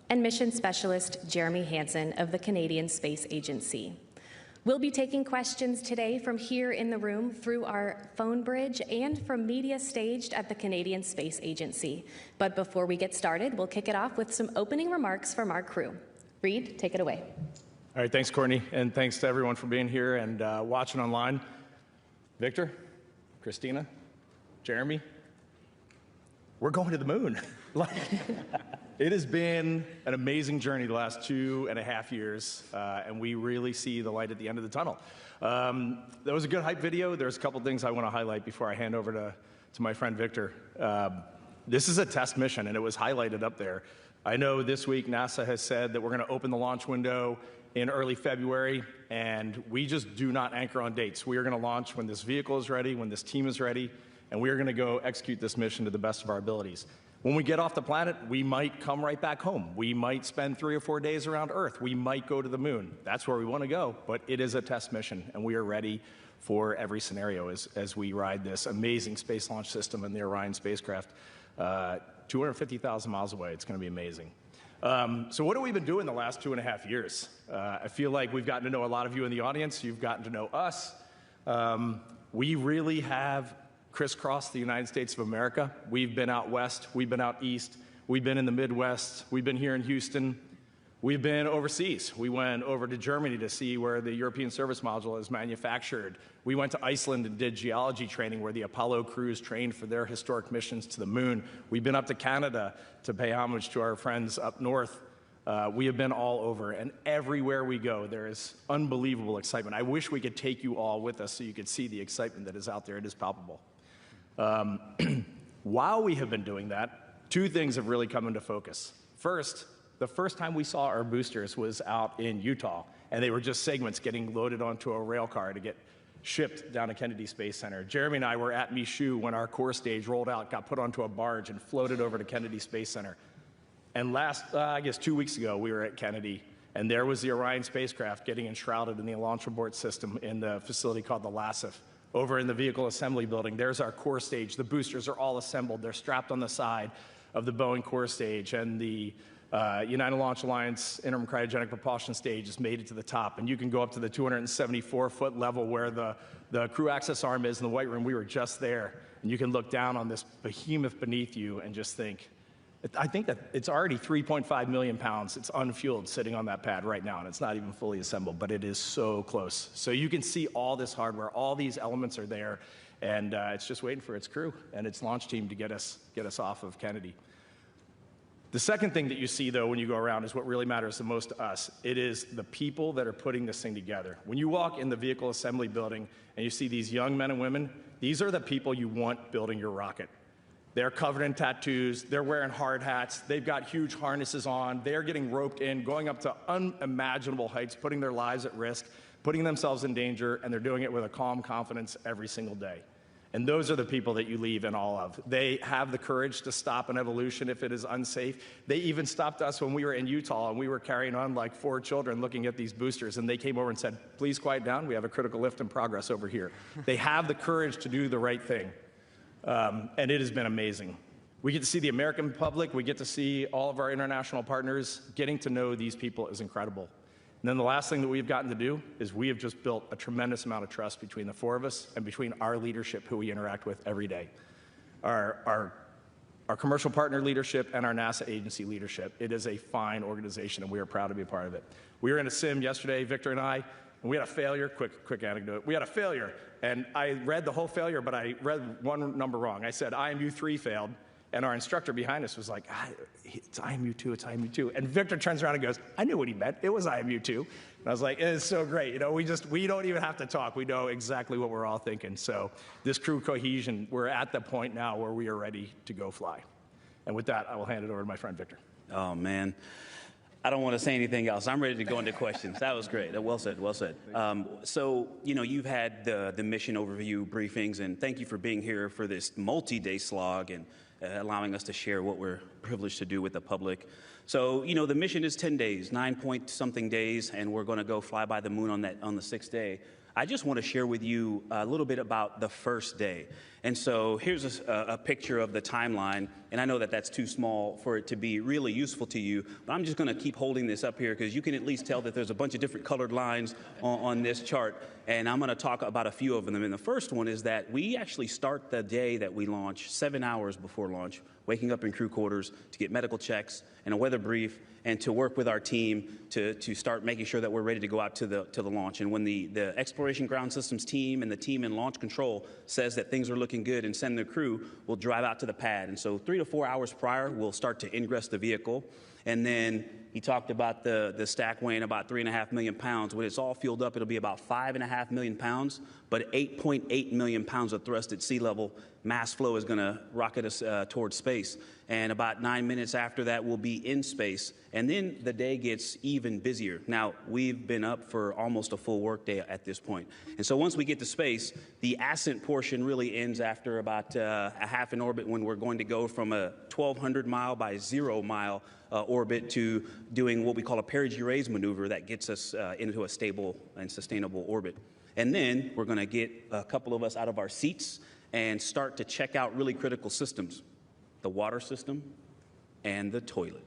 and mission specialist Jeremy Hansen of the Canadian Space Agency. We'll be taking questions today from here in the room, through our phone bridge, and from media staged at the Canadian Space Agency. But before we get started, we'll kick it off with some opening remarks from our crew. Reid, take it away. All right, thanks, Courtney, and thanks to everyone for being here and watching online. Victor, Christina, Jeremy, we're going to the moon. It has been an amazing journey the last 2.5 years, and we really see the light at the end of the tunnel. That was a good hype video. There's a couple things I want to highlight before I hand over to my friend Victor. This is a test mission, and it was highlighted up there. I know this week NASA has said that we're going to open the launch window in early February, and we just do not anchor on dates. We are going to launch when this vehicle is ready, when this team is ready, and we are going to go execute this mission to the best of our abilities. When we get off the planet, we might come right back home. We might spend 3 or 4 days around Earth. We might go to the moon. That's where we want to go, but it is a test mission, and we are ready for every scenario as we ride this amazing space launch system and the Orion spacecraft 250,000 miles away. It's going to be amazing. So what have we been doing the last 2.5 years? I feel like we've gotten to know a lot of you in the audience. You've gotten to know us. We really have crisscrossed the United States of America. We've been out west, we've been out east, we've been in the Midwest, we've been here in Houston, we've been overseas. We went over to Germany to see where the European Service Module is manufactured. We went to Iceland and did geology training where the Apollo crews trained for their historic missions to the moon. We've been up to Canada to pay homage to our friends up north. We have been all over, and everywhere we go, there is unbelievable excitement. I wish we could take you all with us so you could see the excitement that is out there. It is palpable. While we have been doing that, 2 things have really come into focus. First, the first time we saw our boosters was out in Utah, and they were just segments getting loaded onto a rail car to get shipped down to Kennedy Space Center. Jeremy and I were at Michoud when our core stage rolled out, got put onto a barge, and floated over to Kennedy Space Center. And I guess 2 weeks ago, we were at Kennedy, and there was the Orion spacecraft getting enshrouded in the launch abort system in the facility called the LASIF. Over in the vehicle assembly building, there's our core stage. The boosters are all assembled. They're strapped on the side of the Boeing core stage, and the United Launch Alliance interim cryogenic propulsion stage has made it to the top. And you can go up to the 274-foot level where the crew access arm is in the White Room. We were just there, and you can look down on this behemoth beneath you and just think, I think that it's already 3.5 million pounds. It's unfueled sitting on that pad right now, and it's not even fully assembled, but it is so close. So you can see all this hardware, all these elements are there, and it's just waiting for its crew and its launch team to get us off of Kennedy. The second thing that you see, though, when you go around is what really matters the most to us. It is the people that are putting this thing together. When you walk in the vehicle assembly building and you see these young men and women, these are the people you want building your rocket. They're covered in tattoos, they're wearing hard hats, they've got huge harnesses on, they're getting roped in, going up to unimaginable heights, putting their lives at risk, putting themselves in danger, and they're doing it with a calm confidence every single day. And those are the people that you leave in awe of. They have the courage to stop an evolution if it is unsafe. They even stopped us when we were in Utah and we were carrying on like 4 children looking at these boosters, and they came over and said, please quiet down, we have a critical lift in progress over here. They have the courage to do the right thing. And it has been amazing. We get to see the American public, we get to see all of our international partners. Getting to know these people is incredible. And then the last thing that we've gotten to do is we have just built a tremendous amount of trust between the 4 of us and between our leadership who we interact with every day. Our commercial partner leadership and our NASA agency leadership. It is a fine organization, and we are proud to be a part of it. We were in a sim yesterday, Victor and I, and we had a failure. Quick anecdote. We had a failure, and I read the whole failure, but I read one number wrong. I said IMU 3 failed, and our instructor behind us was like, it's IMU 2, it's IMU 2. And Victor turns around and goes, I knew what he meant. It was IMU 2. And I was like, it's so great. You know, we don't even have to talk. We know exactly what we're all thinking. So this crew cohesion, we're at the point now where we are ready to go fly. And with that, I will hand it over to my friend Victor. Oh, man. I don't want to say anything else. I'm ready to go into questions. That was great. Well said, well said. So, you know, you've had the mission overview briefings, and thank you for being here for this multi-day slog and allowing us to share what we're privileged to do with the public. So, you know, the mission is 10 days, 9-point-something days, and we're going to go fly by the moon on the 6th day. I just want to share with you a little bit about the first day. And so here's a picture of the timeline, and I know that that's too small for it to be really useful to you, but I'm just going to keep holding this up here because you can at least tell that there's a bunch of different colored lines on this chart, and I'm going to talk about a few of them. And the first one is that we actually start the day that we launch 7 hours before launch, waking up in crew quarters to get medical checks and a weather brief, and to work with our team to start making sure that we're ready to go out to the launch. And when the Exploration Ground Systems team and the team in launch control says that things are looking good and send their crew, we'll drive out to the pad. And so 3 to 4 hours prior, we'll start to ingress the vehicle. And then he talked about the stack weighing about 3.5 million pounds. When it's all fueled up, it'll be about 5.5 million pounds, but 8.8 million pounds of thrust at sea level. Mass flow is going to rocket us towards space. And about 9 minutes after that, we'll be in space. And then the day gets even busier. Now, we've been up for almost a full workday at this point. And so once we get to space, the ascent portion really ends after about a half an orbit, when we're going to go from a 1,200 mile by 0 mile orbit to doing what we call a perigee raise maneuver that gets us into a stable and sustainable orbit. And then we're going to get a couple of us out of our seats and start to check out really critical systems: the water system and the toilet.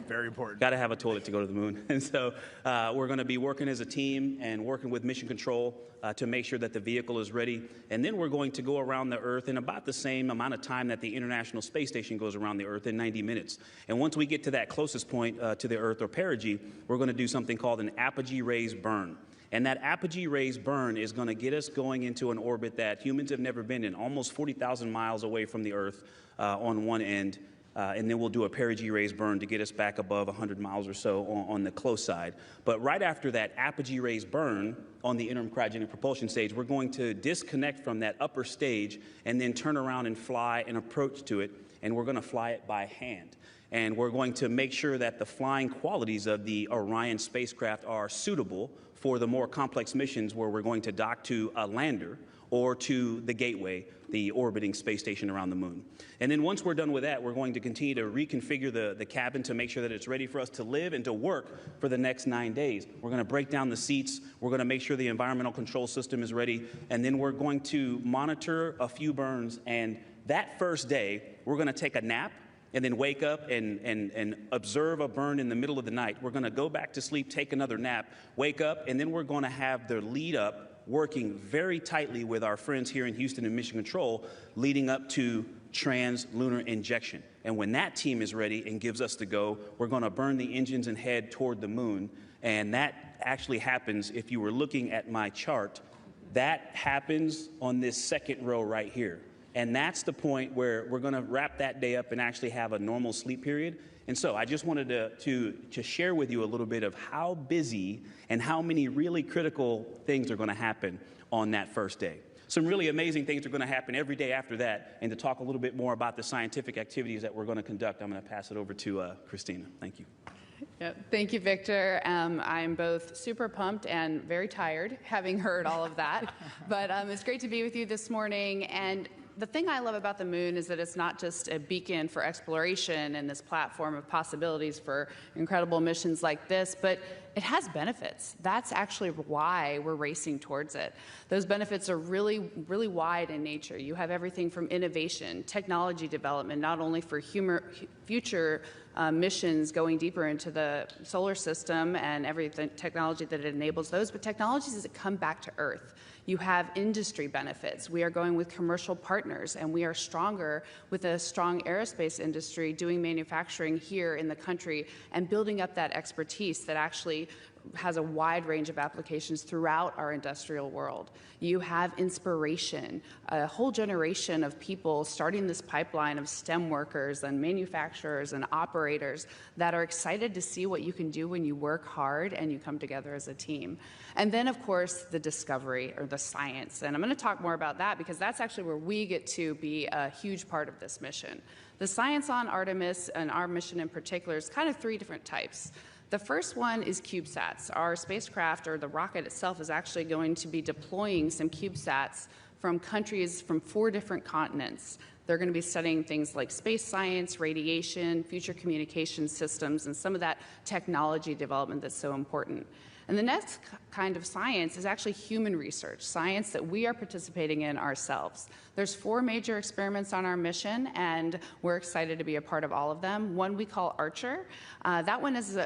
Very important. Got to have a toilet to go to the moon. And so we're going to be working as a team and working with mission control to make sure that the vehicle is ready. And then we're going to go around the Earth in about the same amount of time that the International Space Station goes around the Earth, in 90 minutes. And once we get to that closest point to the Earth, or perigee, we're going to do something called an apogee raise burn. And that apogee raise burn is going to get us going into an orbit that humans have never been in, almost 40,000 miles away from the Earth on one end. And then we'll do a perigee raise burn to get us back above 100 miles or so on the close side. But right after that apogee raise burn on the interim cryogenic propulsion stage, we're going to disconnect from that upper stage and then turn around and fly an approach to it. And we're going to fly it by hand. And we're going to make sure that the flying qualities of the Orion spacecraft are suitable for the more complex missions where we're going to dock to a lander or to the Gateway, the orbiting space station around the moon. And then once we're done with that, we're going to continue to reconfigure the cabin to make sure that it's ready for us to live and to work for the next 9 days. We're going to break down the seats. We're going to make sure the environmental control system is ready. And then we're going to monitor a few burns. And that first day, we're going to take a nap and then wake up and observe a burn in the middle of the night. We're going to go back to sleep, take another nap, wake up, and then we're going to have the lead up working very tightly with our friends here in Houston and Mission Control, leading up to trans-lunar injection. And when that team is ready and gives us the go, we're going to burn the engines and head toward the moon. And that actually happens, if you were looking at my chart, that happens on this second row right here. And that's the point where we're going to wrap that day up and actually have a normal sleep period. And so I just wanted to share with you a little bit of how busy and how many really critical things are going to happen on that first day. Some really amazing things are going to happen every day after that. And to talk a little bit more about the scientific activities that we're going to conduct, I'm going to pass it over to Christina. Thank you. Yep. Thank you, Victor. I'm both super pumped and very tired, having heard all of that. But it's great to be with you this morning. And the thing I love about the moon is that it's not just a beacon for exploration and this platform of possibilities for incredible missions like this, but it has benefits. That's actually why we're racing towards it. Those benefits are really, really wide in nature. You have everything from innovation, technology development, not only for future missions going deeper into the solar system and everything technology that it enables those, but technologies that come back to Earth. You have industry benefits. We are going with commercial partners, and we are stronger with a strong aerospace industry doing manufacturing here in the country and building up that expertise that actually has a wide range of applications throughout our industrial world. You have inspiration, a whole generation of people starting this pipeline of STEM workers and manufacturers and operators that are excited to see what you can do when you work hard and you come together as a team. And then, of course, the discovery or the science. And I'm going to talk more about that because that's actually where we get to be a huge part of this mission. The science on Artemis and our mission in particular is kind of 3 different types. The first one is CubeSats. Our spacecraft, or the rocket itself, is actually going to be deploying some CubeSats from countries from 4 different continents. They're going to be studying things like space science, radiation, future communication systems, and some of that technology development that's so important. And the next kind of science is actually human research, science that we are participating in ourselves. There's 4 major experiments on our mission, and we're excited to be a part of all of them. One we call Archer. That one is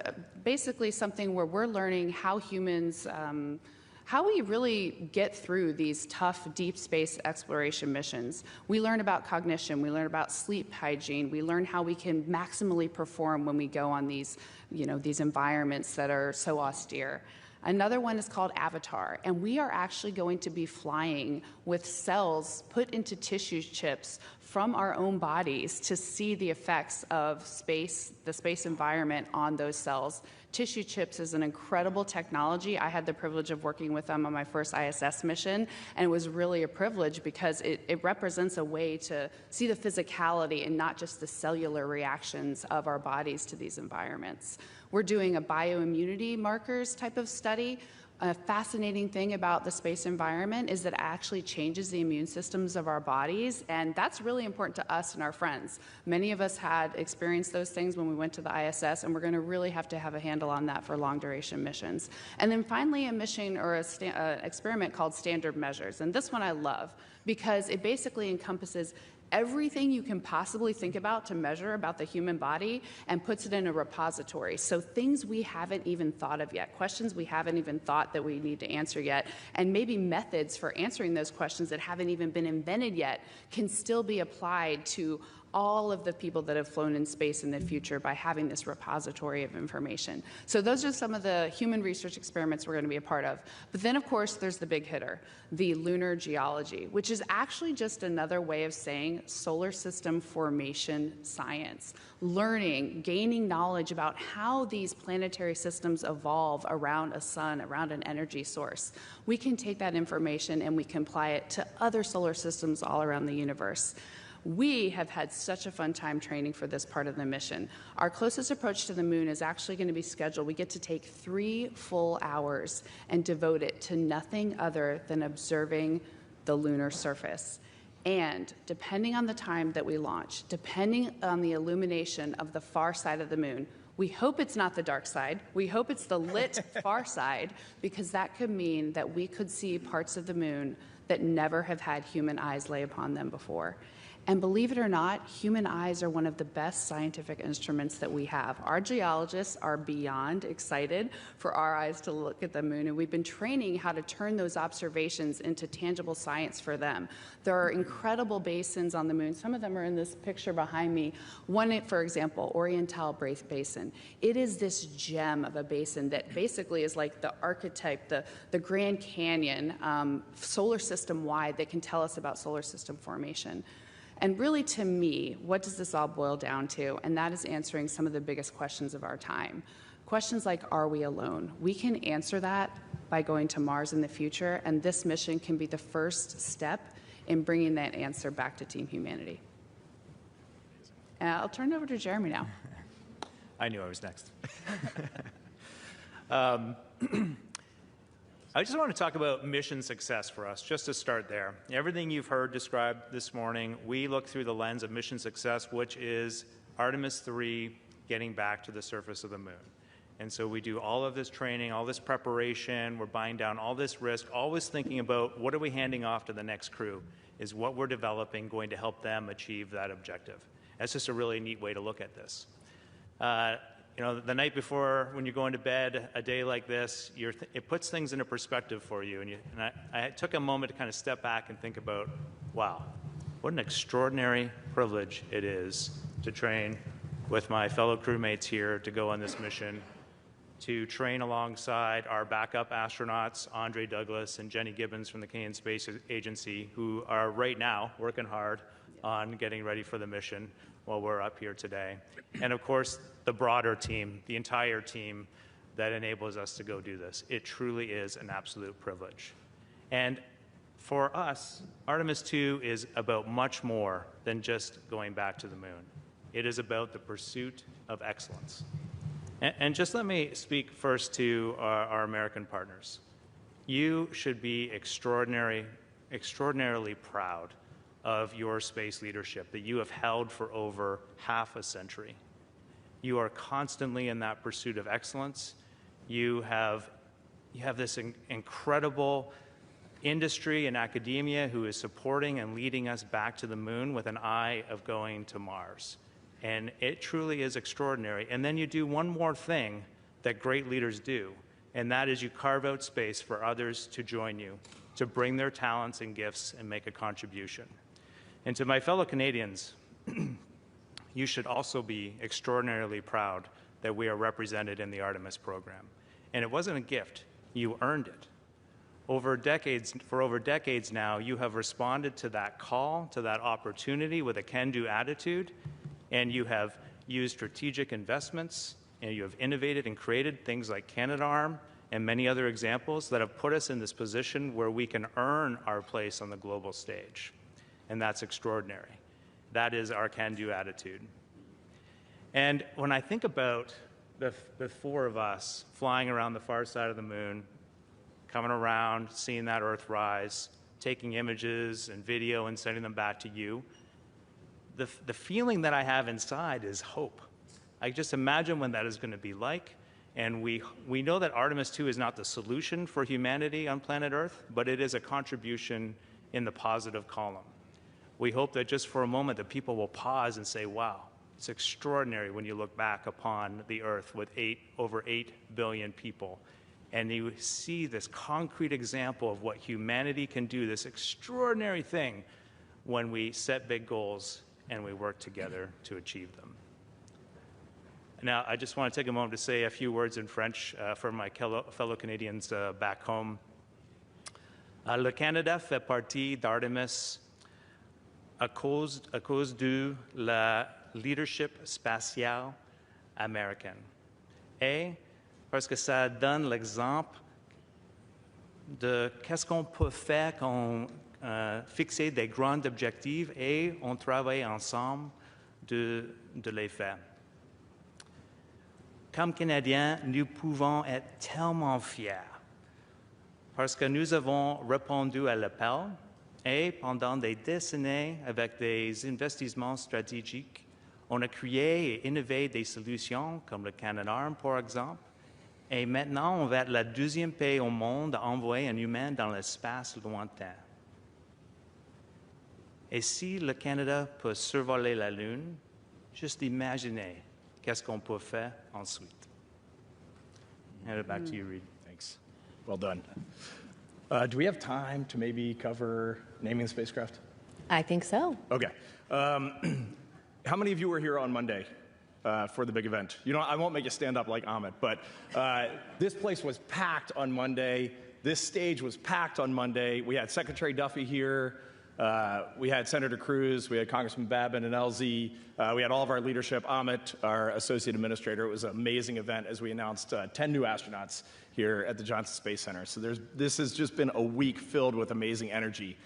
basically something where we're learning how humans how we really get through these tough deep space exploration missions. We learn about cognition, we learn about sleep hygiene, we learn how we can maximally perform when we go on these, these environments that are so austere. Another one is called Avatar, and we are actually going to be flying with cells put into tissue chips from our own bodies to see the effects of space, the space environment on those cells. Tissue chips is an incredible technology. I had the privilege of working with them on my first ISS mission, and it was really a privilege because it represents a way to see the physicality and not just the cellular reactions of our bodies to these environments. We're doing a bioimmunity markers type of study. A fascinating thing about the space environment is that it actually changes the immune systems of our bodies, and that's really important to us and our friends. Many of us had experienced those things when we went to the ISS, and we're going to really have to have a handle on that for long-duration missions. And then finally, a mission or an experiment called Standard Measures, and this one I love because it basically encompasses everything you can possibly think about to measure about the human body and puts it in a repository. So things we haven't even thought of yet, questions we haven't even thought that we need to answer yet, and maybe methods for answering those questions that haven't even been invented yet can still be applied to all of the people that have flown in space in the future by having this repository of information. So those are some of the human research experiments we're going to be a part of. But then, of course, there's the big hitter, the lunar geology, which is actually just another way of saying solar system formation science. Learning, gaining knowledge about how these planetary systems evolve around a sun, around an energy source. We can take that information and we can apply it to other solar systems all around the universe. We have had such a fun time training for this part of the mission. Our closest approach to the moon is actually going to be scheduled. We get to take 3 full hours and devote it to nothing other than observing the lunar surface. And depending on the time that we launch, depending on the illumination of the far side of the moon, we hope it's not the dark side. We hope it's the lit far side, because that could mean that we could see parts of the moon that never have had human eyes lay upon them before. And believe it or not, human eyes are one of the best scientific instruments that we have. Our geologists are beyond excited for our eyes to look at the moon, and we've been training how to turn those observations into tangible science for them. There are incredible basins on the moon. Some of them are in this picture behind me. One, for example, Oriental Basin. It is this gem of a basin that basically is like the archetype, the Grand Canyon, solar system-wide, that can tell us about solar system formation. And really, to me, what does this all boil down to? And that is answering some of the biggest questions of our time. Questions like, are we alone? We can answer that by going to Mars in the future, and this mission can be the first step in bringing that answer back to Team Humanity. And I'll turn it over to Jeremy now. I knew I was next. I just want to talk about mission success for us, just to start there. Everything you've heard described this morning, we look through the lens of mission success, which is Artemis II getting back to the surface of the moon. And so we do all of this training, all this preparation, we're buying down all this risk, always thinking about what are we handing off to the next crew? Is what we're developing going to help them achieve that objective? That's just a really neat way to look at this. The night before, when you're going to bed, a day like this, it puts things into perspective for you. And I took a moment to kind of step back and think about, wow, what an extraordinary privilege it is to train with my fellow crewmates here to go on this mission, to train alongside our backup astronauts, Andre Douglas and Jenny Gibbons from the Canadian Space Agency, who are right now working hard on getting ready for the mission while we're up here today. And of course, the broader team, the entire team that enables us to go do this. It truly is an absolute privilege. And for us, Artemis II is about much more than just going back to the moon. It is about the pursuit of excellence. And just let me speak first to our American partners. You should be extraordinarily proud of your space leadership that you have held for over half a century. You are constantly in that pursuit of excellence. You have You have this incredible industry and academia who is supporting and leading us back to the moon with an eye of going to Mars. And it truly is extraordinary. And then you do one more thing that great leaders do, and that is you carve out space for others to join you, to bring their talents and gifts and make a contribution. And to my fellow Canadians, you should also be extraordinarily proud that we are represented in the Artemis program. And it wasn't a gift, you earned it. For over decades now, you have responded to that call, to that opportunity with a can-do attitude, and you have used strategic investments, and you have innovated and created things like Canadarm and many other examples that have put us in this position where we can earn our place on the global stage. And that's extraordinary. That is our can-do attitude. And when I think about the four of us flying around the far side of the moon, coming around, seeing that Earth rise, taking images and video and sending them back to you, the feeling that I have inside is hope. I just imagine when that is going to be like. And we know that Artemis II is not the solution for humanity on planet Earth, but it is a contribution in the positive column. We hope that just for a moment that people will pause and say, wow, it's extraordinary when you look back upon the Earth with over 8 billion people. And you see this concrete example of what humanity can do, this extraordinary thing when we set big goals and we work together to achieve them. Now, I just want to take a moment to say a few words in French for my fellow Canadians back home. Le Canada fait partie d'Artemis à cause de la leadership spatiale américaine. Et parce que ça donne l'exemple de qu'est-ce qu'on peut faire quand on fixe des grands objectifs et on travaille ensemble de les faire. Comme Canadiens, nous pouvons être tellement fiers parce que nous avons répondu à l'appel et pendant des décennies, avec des investissements stratégiques, on a créé et innové des solutions comme le Canadarm, par exemple. Et maintenant, on va être la deuxième pays au monde à envoyer un humain dans l'espace lointain. Et si le Canada peut survoler la Lune, juste imaginez qu'est-ce qu'on peut faire ensuite. Hand it back to you, Reid. Thanks. Well done. Do we have time to maybe cover naming the spacecraft? I think so. Okay. How many of you were here on Monday for the big event? You know, I won't make you stand up like Ahmed, but this place was packed on Monday. This stage was packed on Monday. We had Secretary Duffy here. We had Senator Cruz. We had Congressman Babin and LZ. We had all of our leadership, Amit, our associate administrator. It was an amazing event as we announced 10 new astronauts here at the Johnson Space Center. So this has just been a week filled with amazing energy.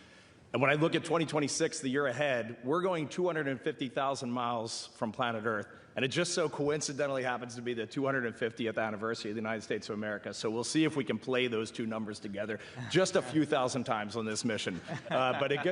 And when I look at 2026, the year ahead, we're going 250,000 miles from planet Earth. And it just so coincidentally happens to be the 250th anniversary of the United States of America. So we'll see if we can play those two numbers together just a few thousand times on this mission. But it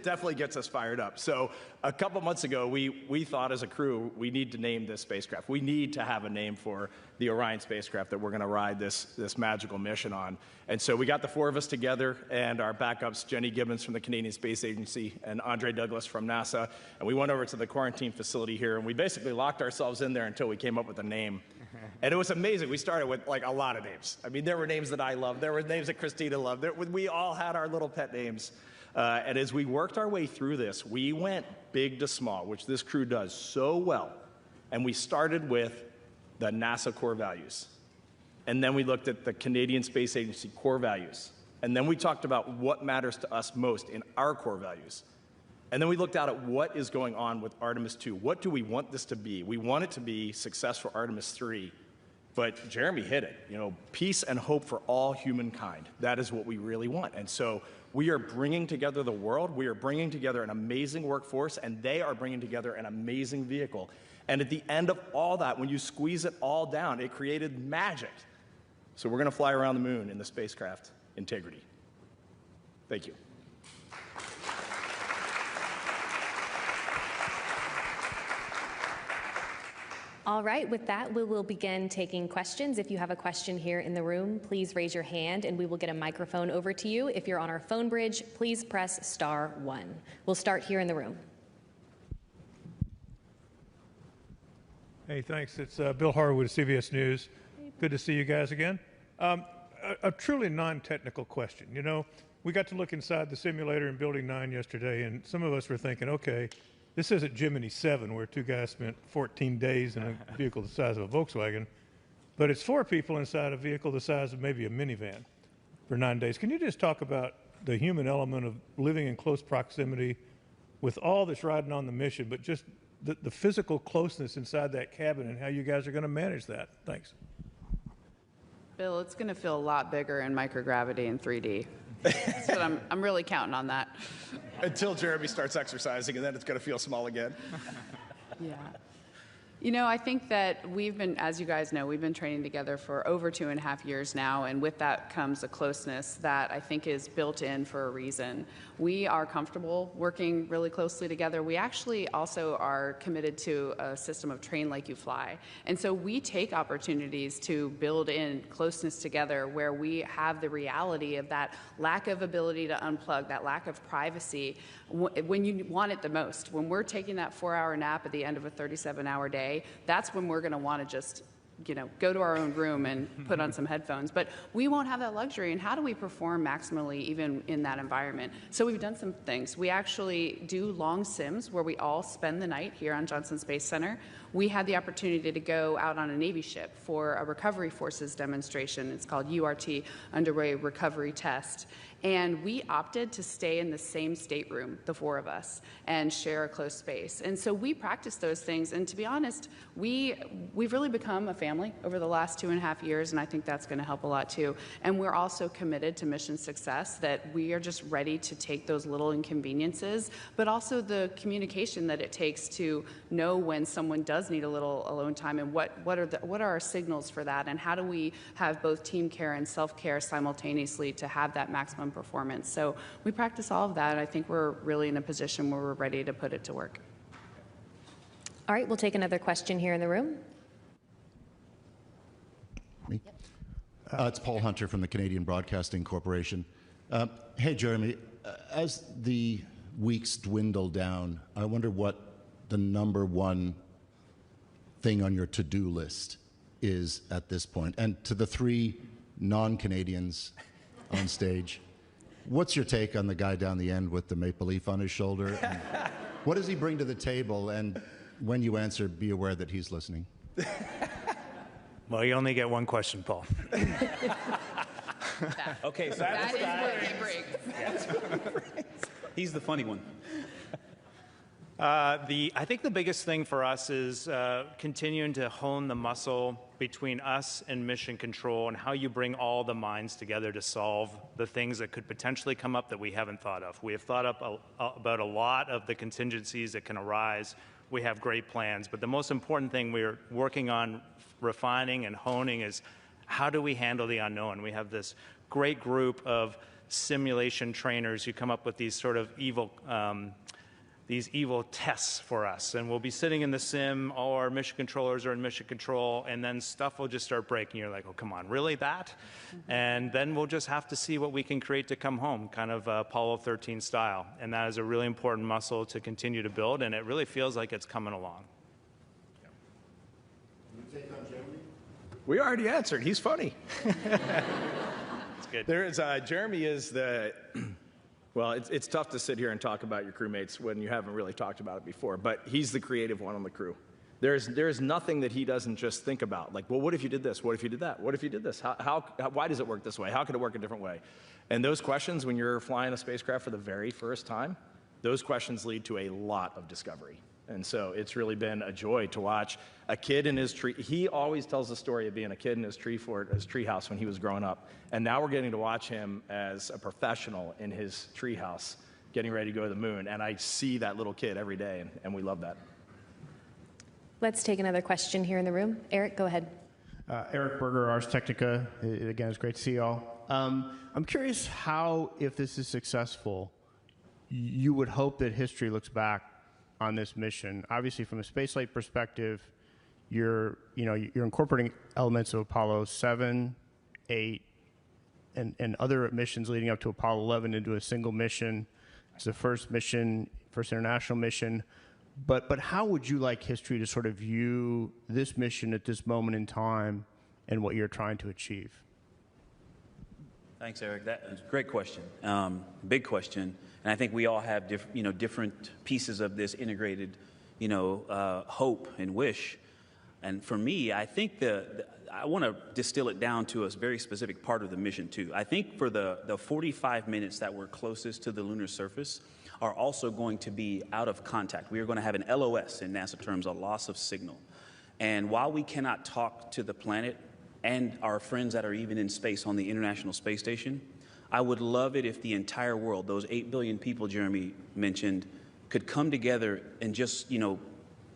definitely gets us fired up. So a couple months ago, we thought as a crew, we need to name this spacecraft. We need to have a name for the Orion spacecraft that we're going to ride this magical mission on. And so we got the four of us together and our backups, Jenny Gibbons from the Canadian Space Agency and Andre Douglas from NASA. And we went over to the quarantine facility here and we basically locked ourselves in there until we came up with a name. And it was amazing. We started with like a lot of names. I mean, there were names that I loved. There were names that Christina loved. We all had our little pet names. And as we worked our way through this, we went big to small, which this crew does so well. And we started with the NASA core values. And then we looked at the Canadian Space Agency core values. And then we talked about what matters to us most in our core values. And then we looked out at what is going on with Artemis II. What do we want this to be? We want it to be success for Artemis III. But Jeremy hit it. You know, peace and hope for all humankind. That is what we really want. And so we are bringing together the world. We are bringing together an amazing workforce, and they are bringing together an amazing vehicle. And at the end of all that, when you squeeze it all down, it created magic. So we're going to fly around the moon in the spacecraft Integrity. Thank you. All right, with that, we will begin taking questions. If you have a question here in the room, please raise your hand and we will get a microphone over to you. If you're on our phone bridge, please press *1. We'll start here in the room. Hey, thanks. It's Bill Harwood of CBS News. Good to see you guys again. A truly non-technical question. You know, we got to look inside the simulator in Building 9 yesterday, and some of us were thinking, okay, this isn't Gemini 7, where 2 guys spent 14 days in a vehicle the size of a Volkswagen, but it's 4 people inside a vehicle the size of maybe a minivan for 9 days. Can you just talk about the human element of living in close proximity with all that's riding on the mission, but just the physical closeness inside that cabin and how you guys are going to manage that? Thanks. Bill, it's going to feel a lot bigger in microgravity and 3D. So I'm really counting on that. Until Jeremy starts exercising, and then it's going to feel small again. Yeah. You know, I think that we've been, as you guys know, we've been training together for over 2.5 years now, and with that comes a closeness that I think is built in for a reason. We are comfortable working really closely together. We actually also are committed to a system of train like you fly. And so we take opportunities to build in closeness together where we have the reality of that lack of ability to unplug, that lack of privacy when you want it the most. When we're taking that 4-hour nap at the end of a 37-hour day, that's when we're going to want to just, you know, go to our own room and put on some headphones. But we won't have that luxury. And how do we perform maximally even in that environment? So we've done some things. We actually do long sims where we all spend the night here on Johnson Space Center. We had the opportunity to go out on a Navy ship for a recovery forces demonstration. It's called URT, Underway Recovery Test. And we opted to stay in the same stateroom, the 4 of us, and share a close space. And so we practice those things. And to be honest, we've really become a family over the last 2.5 years, and I think that's going to help a lot too. And we're also committed to mission success, that we are just ready to take those little inconveniences, but also the communication that it takes to know when someone does need a little alone time, and what are our signals for that, and how do we have both team care and self-care simultaneously to have that maximum performance. So we practice all of that, and I think we're really in a position where we're ready to put it to work. All right, we'll take another question here in the room. Me? It's Paul Hunter from the Canadian Broadcasting Corporation. Hey, Jeremy, as the weeks dwindle down, I wonder what the #1 thing on your to-do list is at this point. And to the 3 non-Canadians on stage, what's your take on the guy down the end with the maple leaf on his shoulder? And what does he bring to the table? And when you answer, be aware that he's listening. Well, you only get one question, Paul. Okay, so That is where he breaks. he's the funny one. I think the biggest thing for us is continuing to hone the muscle between us and mission control, and how you bring all the minds together to solve the things that could potentially come up that we haven't thought of. We have thought up about a lot of the contingencies that can arise. We have great plans, but the most important thing we're working on refining and honing is how do we handle the unknown? We have this great group of simulation trainers who come up with these sort of evil tests for us, and we'll be sitting in the sim, all our mission controllers are in mission control, and then stuff will just start breaking. You're like, oh, come on, really, that? And then we'll just have to see what we can create to come home, kind of Apollo 13 style, and that is a really important muscle to continue to build, and it really feels like it's coming along. We already answered. He's funny. It's good. Jeremy is the... Well, it's tough to sit here and talk about your crewmates when you haven't really talked about it before, but he's the creative one on the crew. There's nothing that he doesn't just think about. Like, well, what if you did this? What if you did that? What if you did this? Why does it work this way? How could it work a different way? And those questions, when you're flying a spacecraft for the very first time, those questions lead to a lot of discovery. And so it's really been a joy to watch a kid in his tree. He always tells the story of being a kid in his tree fort, his tree house when he was growing up. And now we're getting to watch him as a professional in his tree house, getting ready to go to the moon. And I see that little kid every day, and we love that. Let's take another question here in the room. Eric, go ahead. Eric Berger, Ars Technica. Again, it's great to see you all. I'm curious how, if this is successful, you would hope that history looks back on this mission. Obviously, from a spaceflight perspective, you're incorporating elements of Apollo 7, 8, and other missions leading up to Apollo 11 into a single mission. It's the first international mission. But how would you like history to sort of view this mission at this moment in time and what you're trying to achieve? Thanks, Eric. That's a great question, big question. And I think we all have different pieces of this integrated, hope and wish. And for me, I think I want to distill it down to a very specific part of the mission, too. I think for the 45 minutes that we're closest to the lunar surface are also going to be out of contact. We are going to have an LOS in NASA terms, a loss of signal. And while we cannot talk to the planet and our friends that are even in space on the International Space Station, I would love it if the entire world, those 8 billion people Jeremy mentioned, could come together and just,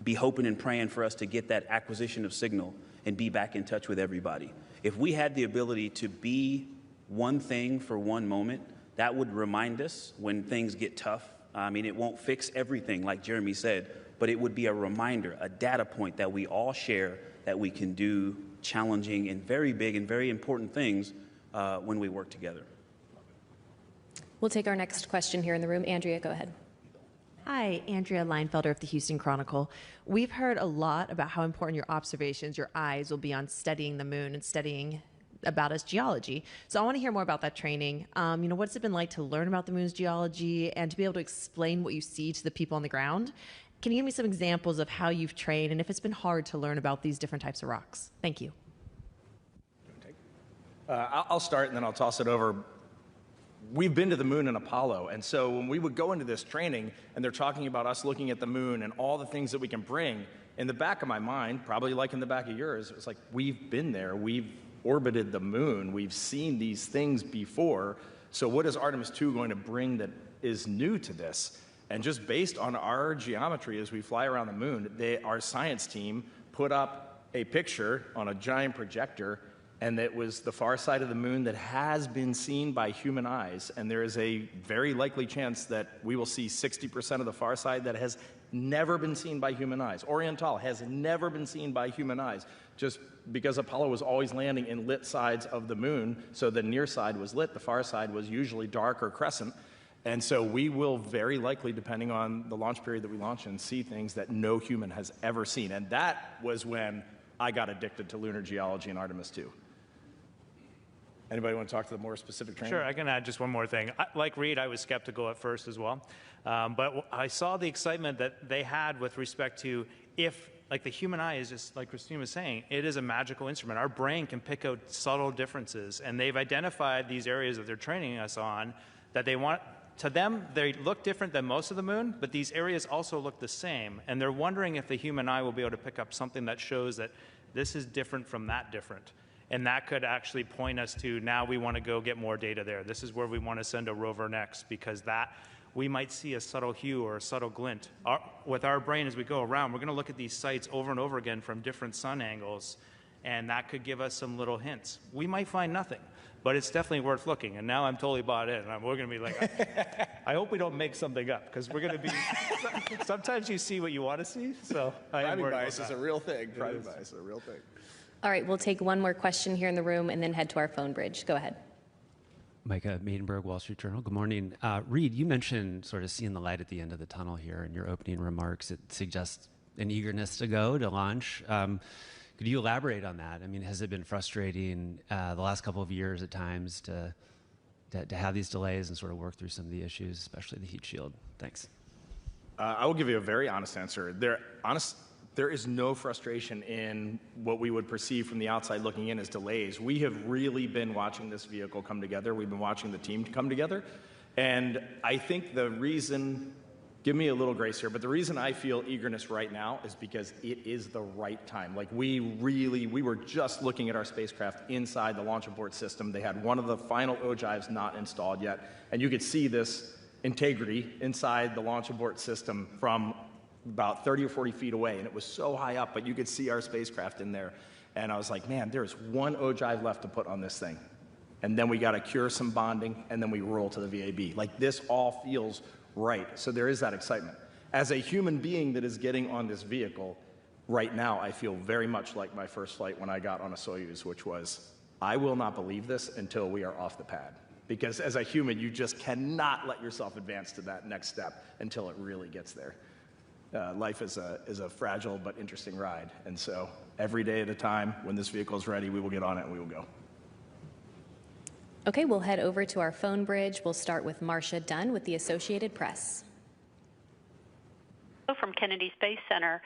be hoping and praying for us to get that acquisition of signal and be back in touch with everybody. If we had the ability to be one thing for one moment, that would remind us when things get tough. I mean, it won't fix everything, like Jeremy said, but it would be a reminder, a data point that we all share that we can do challenging and very big and very important things when we work together. We'll take our next question here in the room. Andrea, go ahead. Hi, Andrea Leinfelder of the Houston Chronicle. We've heard a lot about how important your observations, your eyes will be on studying the moon and studying about its geology. So I want to hear more about that training. What's it been like to learn about the moon's geology and to be able to explain what you see to the people on the ground? Can you give me some examples of how you've trained and if it's been hard to learn about these different types of rocks? Thank you. I'll start and then I'll toss it over. We've been to the moon and Apollo, and so when we would go into this training and they're talking about us looking at the moon and all the things that we can bring, in the back of my mind, probably like in the back of yours, it's like we've been there, we've orbited the moon, we've seen these things before, so what is Artemis II going to bring that is new to this? And just based on our geometry as we fly around the moon, our science team put up a picture on a giant projector, and it was the far side of the moon that has been seen by human eyes, and there is a very likely chance that we will see 60% of the far side that has never been seen by human eyes. Oriental has never been seen by human eyes, just because Apollo was always landing in lit sides of the moon, so the near side was lit, the far side was usually dark or crescent. And so we will very likely, depending on the launch period that we launch in, see things that no human has ever seen. And that was when I got addicted to lunar geology and Artemis II. Anybody want to talk to the more specific training? Sure, I can add just one more thing. Like Reid, I was skeptical at first as well. But I saw the excitement that they had with respect to if, like the human eye is just, like Christine was saying, it is a magical instrument. Our brain can pick out subtle differences. And they've identified these areas that they're training us on that they want. To them, they look different than most of the moon, but these areas also look the same. And they're wondering if the human eye will be able to pick up something that shows that this is different from that different. And that could actually point us to, now we want to go get more data there. This is where we want to send a rover next, because that we might see a subtle hue or a subtle glint. With our brain, as we go around, we're going to look at these sites over and over again from different sun angles, and that could give us some little hints. We might find nothing, but it's definitely worth looking. And now I'm totally bought in. We're going to be like, I hope we don't make something up, because we're going to be, sometimes you see what you want to see, so I am worried about that. Priming bias is a real thing. Priming bias is a real thing. All right, we'll take one more question here in the room and then head to our phone bridge. Go ahead. Micah Maidenberg, Wall Street Journal. Good morning. Reid, you mentioned sort of seeing the light at the end of the tunnel here in your opening remarks. It suggests an eagerness to go, to launch. Could you elaborate on that? I mean, has it been frustrating the last couple of years at times to have these delays and sort of work through some of the issues, especially the heat shield? Thanks. I will give you a very honest answer. There is no frustration in what we would perceive from the outside looking in as delays. We have really been watching this vehicle come together. We've been watching the team come together. And I think the reason, give me a little grace here, but the reason I feel eagerness right now is because it is the right time. Like we were just looking at our spacecraft inside the launch abort system. They had one of the final ogives not installed yet. And you could see this integrity inside the launch abort system from about 30 or 40 feet away, and it was so high up, but you could see our spacecraft in there. And I was like, man, there's one ogive left to put on this thing. And then we got to cure some bonding, and then we roll to the VAB. Like, this all feels right. So there is that excitement. As a human being that is getting on this vehicle, Right now, I feel very much like my first flight when I got on a Soyuz, which was, I will not believe this until we are off the pad. Because as a human, you just cannot let yourself advance to that next step until it really gets there. Life is a fragile but interesting ride. And so every day at a time, when this vehicle is ready, we will get on it and we will go. Okay, we'll head over to our phone bridge. We'll start with Marcia Dunn with the Associated Press. From Kennedy Space Center.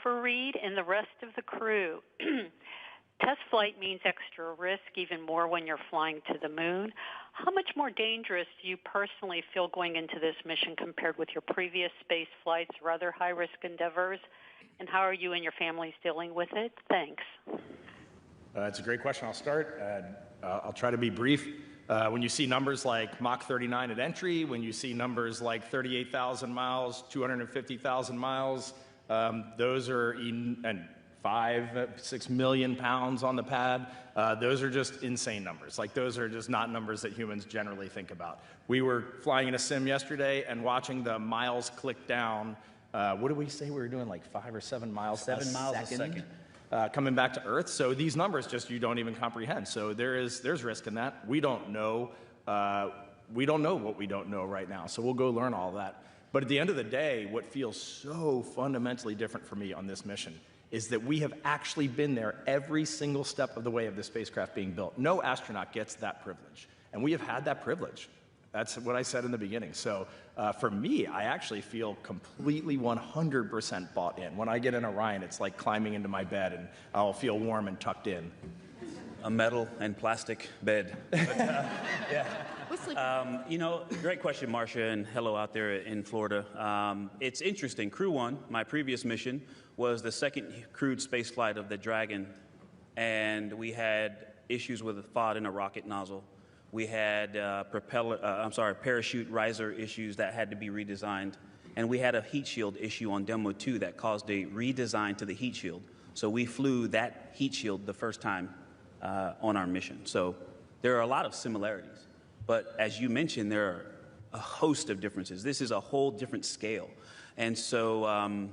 For Reid and the rest of the crew, test flight means extra risk, even more when you're flying to the moon. How much more dangerous do you personally feel going into this mission compared with your previous space flights or other high-risk endeavors? And how are you and your families dealing with it? Thanks. It's a great question. I'll start. I'll try to be brief. When you see numbers like Mach 39 at entry, when you see numbers like 38,000 miles, 250,000 miles, those are and 5-6 million pounds on the pad. Those are just insane numbers. Like, those are just not numbers that humans generally think about. We were flying in a sim yesterday and watching the miles click down. What did we say we were doing? Like 5 or 7 miles 7 miles a second. Coming back to Earth. So these numbers just you don't even comprehend. So there's risk in that. We don't know. We don't know what we don't know right now. So we'll go learn all that. But at the end of the day, what feels so fundamentally different for me on this mission is that we have actually been there every single step of the way of the spacecraft being built. No astronaut gets that privilege. And we have had that privilege. That's what I said in the beginning. So for me, I actually feel completely 100% bought in. When I get in Orion, it's like climbing into my bed and I'll feel warm and tucked in. A metal and plastic bed. But, yeah. You know, great question, Marcia, and hello out there in Florida. It's interesting. Crew 1, my previous mission, was the second crewed space flight of the Dragon, and we had issues with a FOD in a rocket nozzle. We had parachute riser issues that had to be redesigned, and we had a heat shield issue on Demo 2 that caused a redesign to the heat shield. So we flew that heat shield the first time on our mission. So there are a lot of similarities. But as you mentioned, there are a host of differences. This is a whole different scale. And so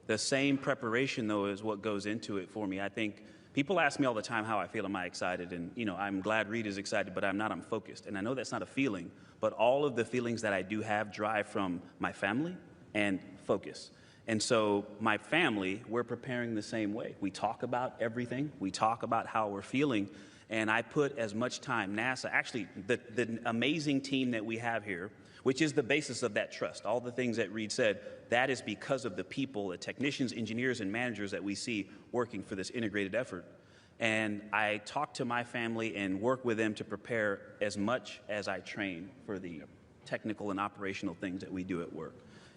the same preparation, though, is what goes into it for me. I think people ask me all the time how I feel. Am I excited? And, you know, I'm glad Reid is excited, but I'm not. I'm focused. And I know that's not a feeling, but all of the feelings that I do have drive from my family and focus. And so my family, we're preparing the same way. We talk about everything. We talk about how we're feeling. And I put as much time, NASA, actually the amazing team that we have here, which is the basis of that trust, all the things that Reid said, that is because of the people, the technicians, engineers, and managers that we see working for this integrated effort. And I talk to my family and work with them to prepare as much as I train for the technical and operational things that we do at work.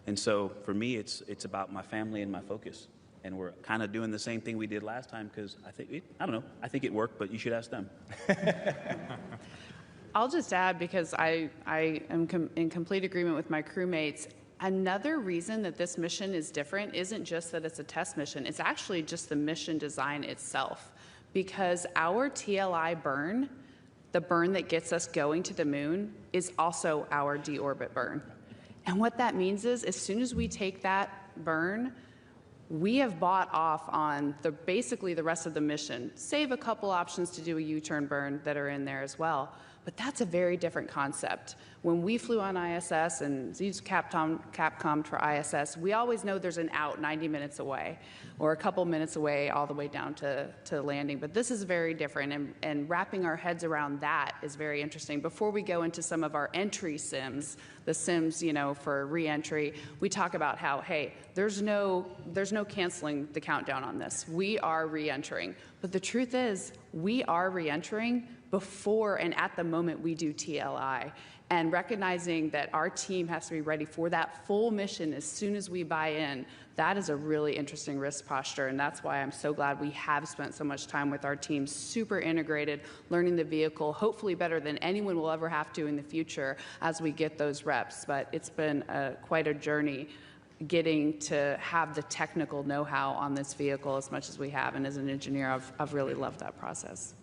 And so for me, it's about my family and my focus. And we're kind of doing the same thing we did last time because I think it worked, but you should ask them. I'll just add, because I am in complete agreement with my crewmates, another reason that this mission is different isn't just that it's a test mission. It's actually just the mission design itself. Because our TLI burn, the burn that gets us going to the moon, is also our deorbit burn. And what that means is, as soon as we take that burn, we have bought off on basically the rest of the mission, save a couple options to do a U-turn burn that are in there as well. But that's a very different concept. When we flew on ISS and used Capcom for ISS, we always know there's an out 90 minutes away or a couple minutes away all the way down to landing. But this is very different, and wrapping our heads around that is very interesting. Before we go into some of our entry sims, the sims, you know, for re-entry, we talk about how, hey, there's no canceling the countdown on this. We are re-entering. But the truth is, we are re-entering before and at the moment we do TLI, and recognizing that our team has to be ready for that full mission as soon as we buy in. That is a really interesting risk posture, and that's why I'm so glad we have spent so much time with our team, super integrated, learning the vehicle, hopefully better than anyone will ever have to in the future as we get those reps. But it's been quite a journey getting to have the technical know-how on this vehicle as much as we have, and as an engineer, I've really loved that process.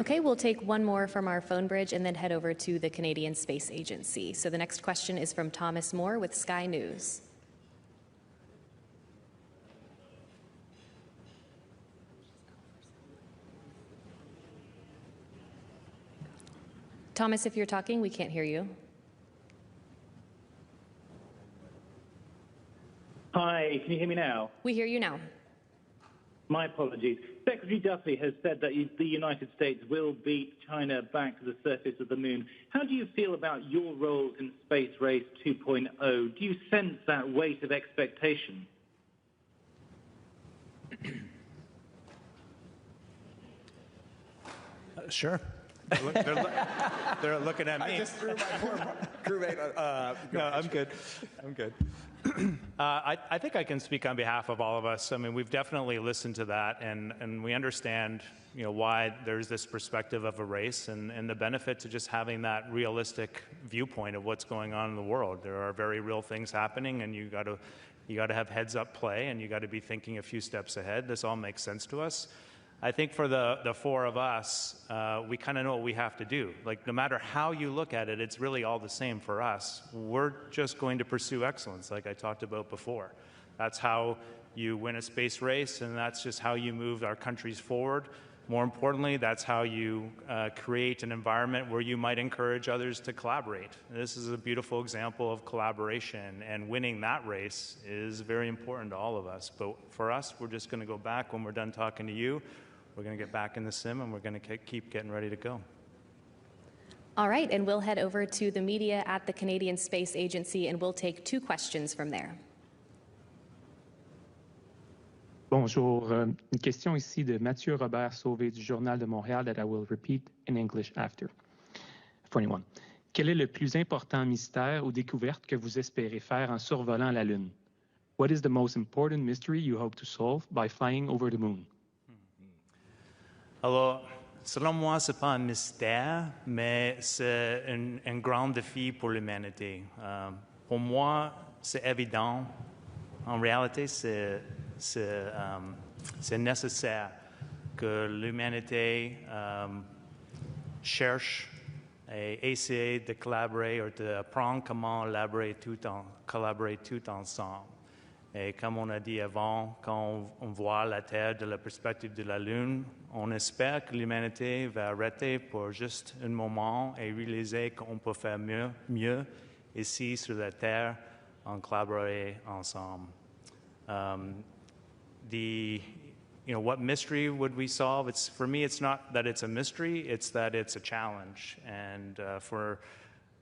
Okay, we'll take one more from our phone bridge and then head over to the Canadian Space Agency. So the next question is from Thomas Moore with Sky News. Thomas, if you're talking, we can't hear you. Hi, can you hear me now? We hear you now. My apologies. Secretary Duffy has said that the United States will beat China back to the surface of the moon. How do you feel about your role in Space Race 2.0? Do you sense that weight of expectation? Sure. They're looking at me. I just threw my poor crewmate. No, I'm good. I'm good. I think I can speak on behalf of all of us. I mean, we've definitely listened to that, and we understand, why there's this perspective of a race and the benefit to just having that realistic viewpoint of what's going on in the world. There are very real things happening, and you got to have heads-up play, and you got to be thinking a few steps ahead. This all makes sense to us. I think for the four of us, we kind of know what we have to do. Like, no matter how you look at it, it's really all the same for us. We're just going to pursue excellence, like I talked about before. That's how you win a space race, and that's just how you move our countries forward. More importantly, that's how you create an environment where you might encourage others to collaborate. This is a beautiful example of collaboration, and winning that race is very important to all of us. But for us, we're just going to go back when we're done talking to you. We're going to get back in the sim, and we're going to keep getting ready to go. All right, and we'll head over to the media at the Canadian Space Agency, and we'll take 2 questions from there. Bonjour. Une question ici de Mathieu Robert Sauvé du Journal de Montréal that I will repeat in English after. 21. Quel est le plus important mystère ou découverte que vous espérez faire en survolant la Lune? What is the most important mystery you hope to solve by flying over the moon? Alors, selon moi, ce n'est pas un mystère, mais c'est un grand défi pour l'humanité. Pour moi, c'est évident. En réalité, c'est nécessaire que l'humanité cherche et essaie de collaborer ou d'apprendre comment collaborer tout ensemble. Et comme on a dit avant, quand on voit la Terre de la perspective de la Lune, on espère que l'humanité va arrêter pour juste un moment et réaliser qu'on peut faire mieux ici sur la Terre en collaborer ensemble. What mystery would we solve? For me, it's not that it's a mystery, it's that it's a challenge. And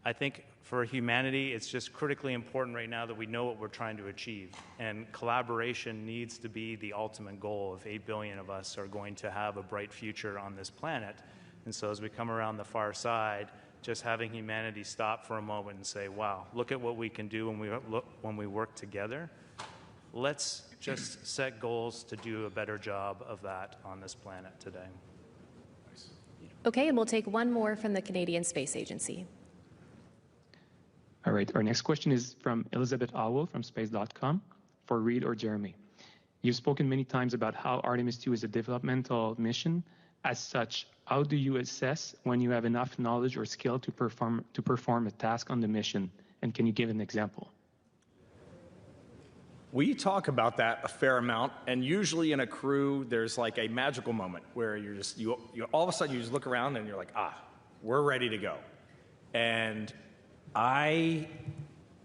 I think for humanity, it's just critically important right now that we know what we're trying to achieve. And collaboration needs to be the ultimate goal if 8 billion of us are going to have a bright future on this planet. And so as we come around the far side, just having humanity stop for a moment and say, wow, look at what we can do when we work together. Let's just set goals to do a better job of that on this planet today. Okay, and we'll take one more from the Canadian Space Agency. All right, our next question is from Elizabeth Owl from space.com for Reid or Jeremy. You've spoken many times about how Artemis II is a developmental mission. As such, how do you assess when you have enough knowledge or skill to perform a task on the mission? And can you give an example? We talk about that a fair amount, and usually in a crew, there's like a magical moment where you all of a sudden you just look around and you're like, we're ready to go. And I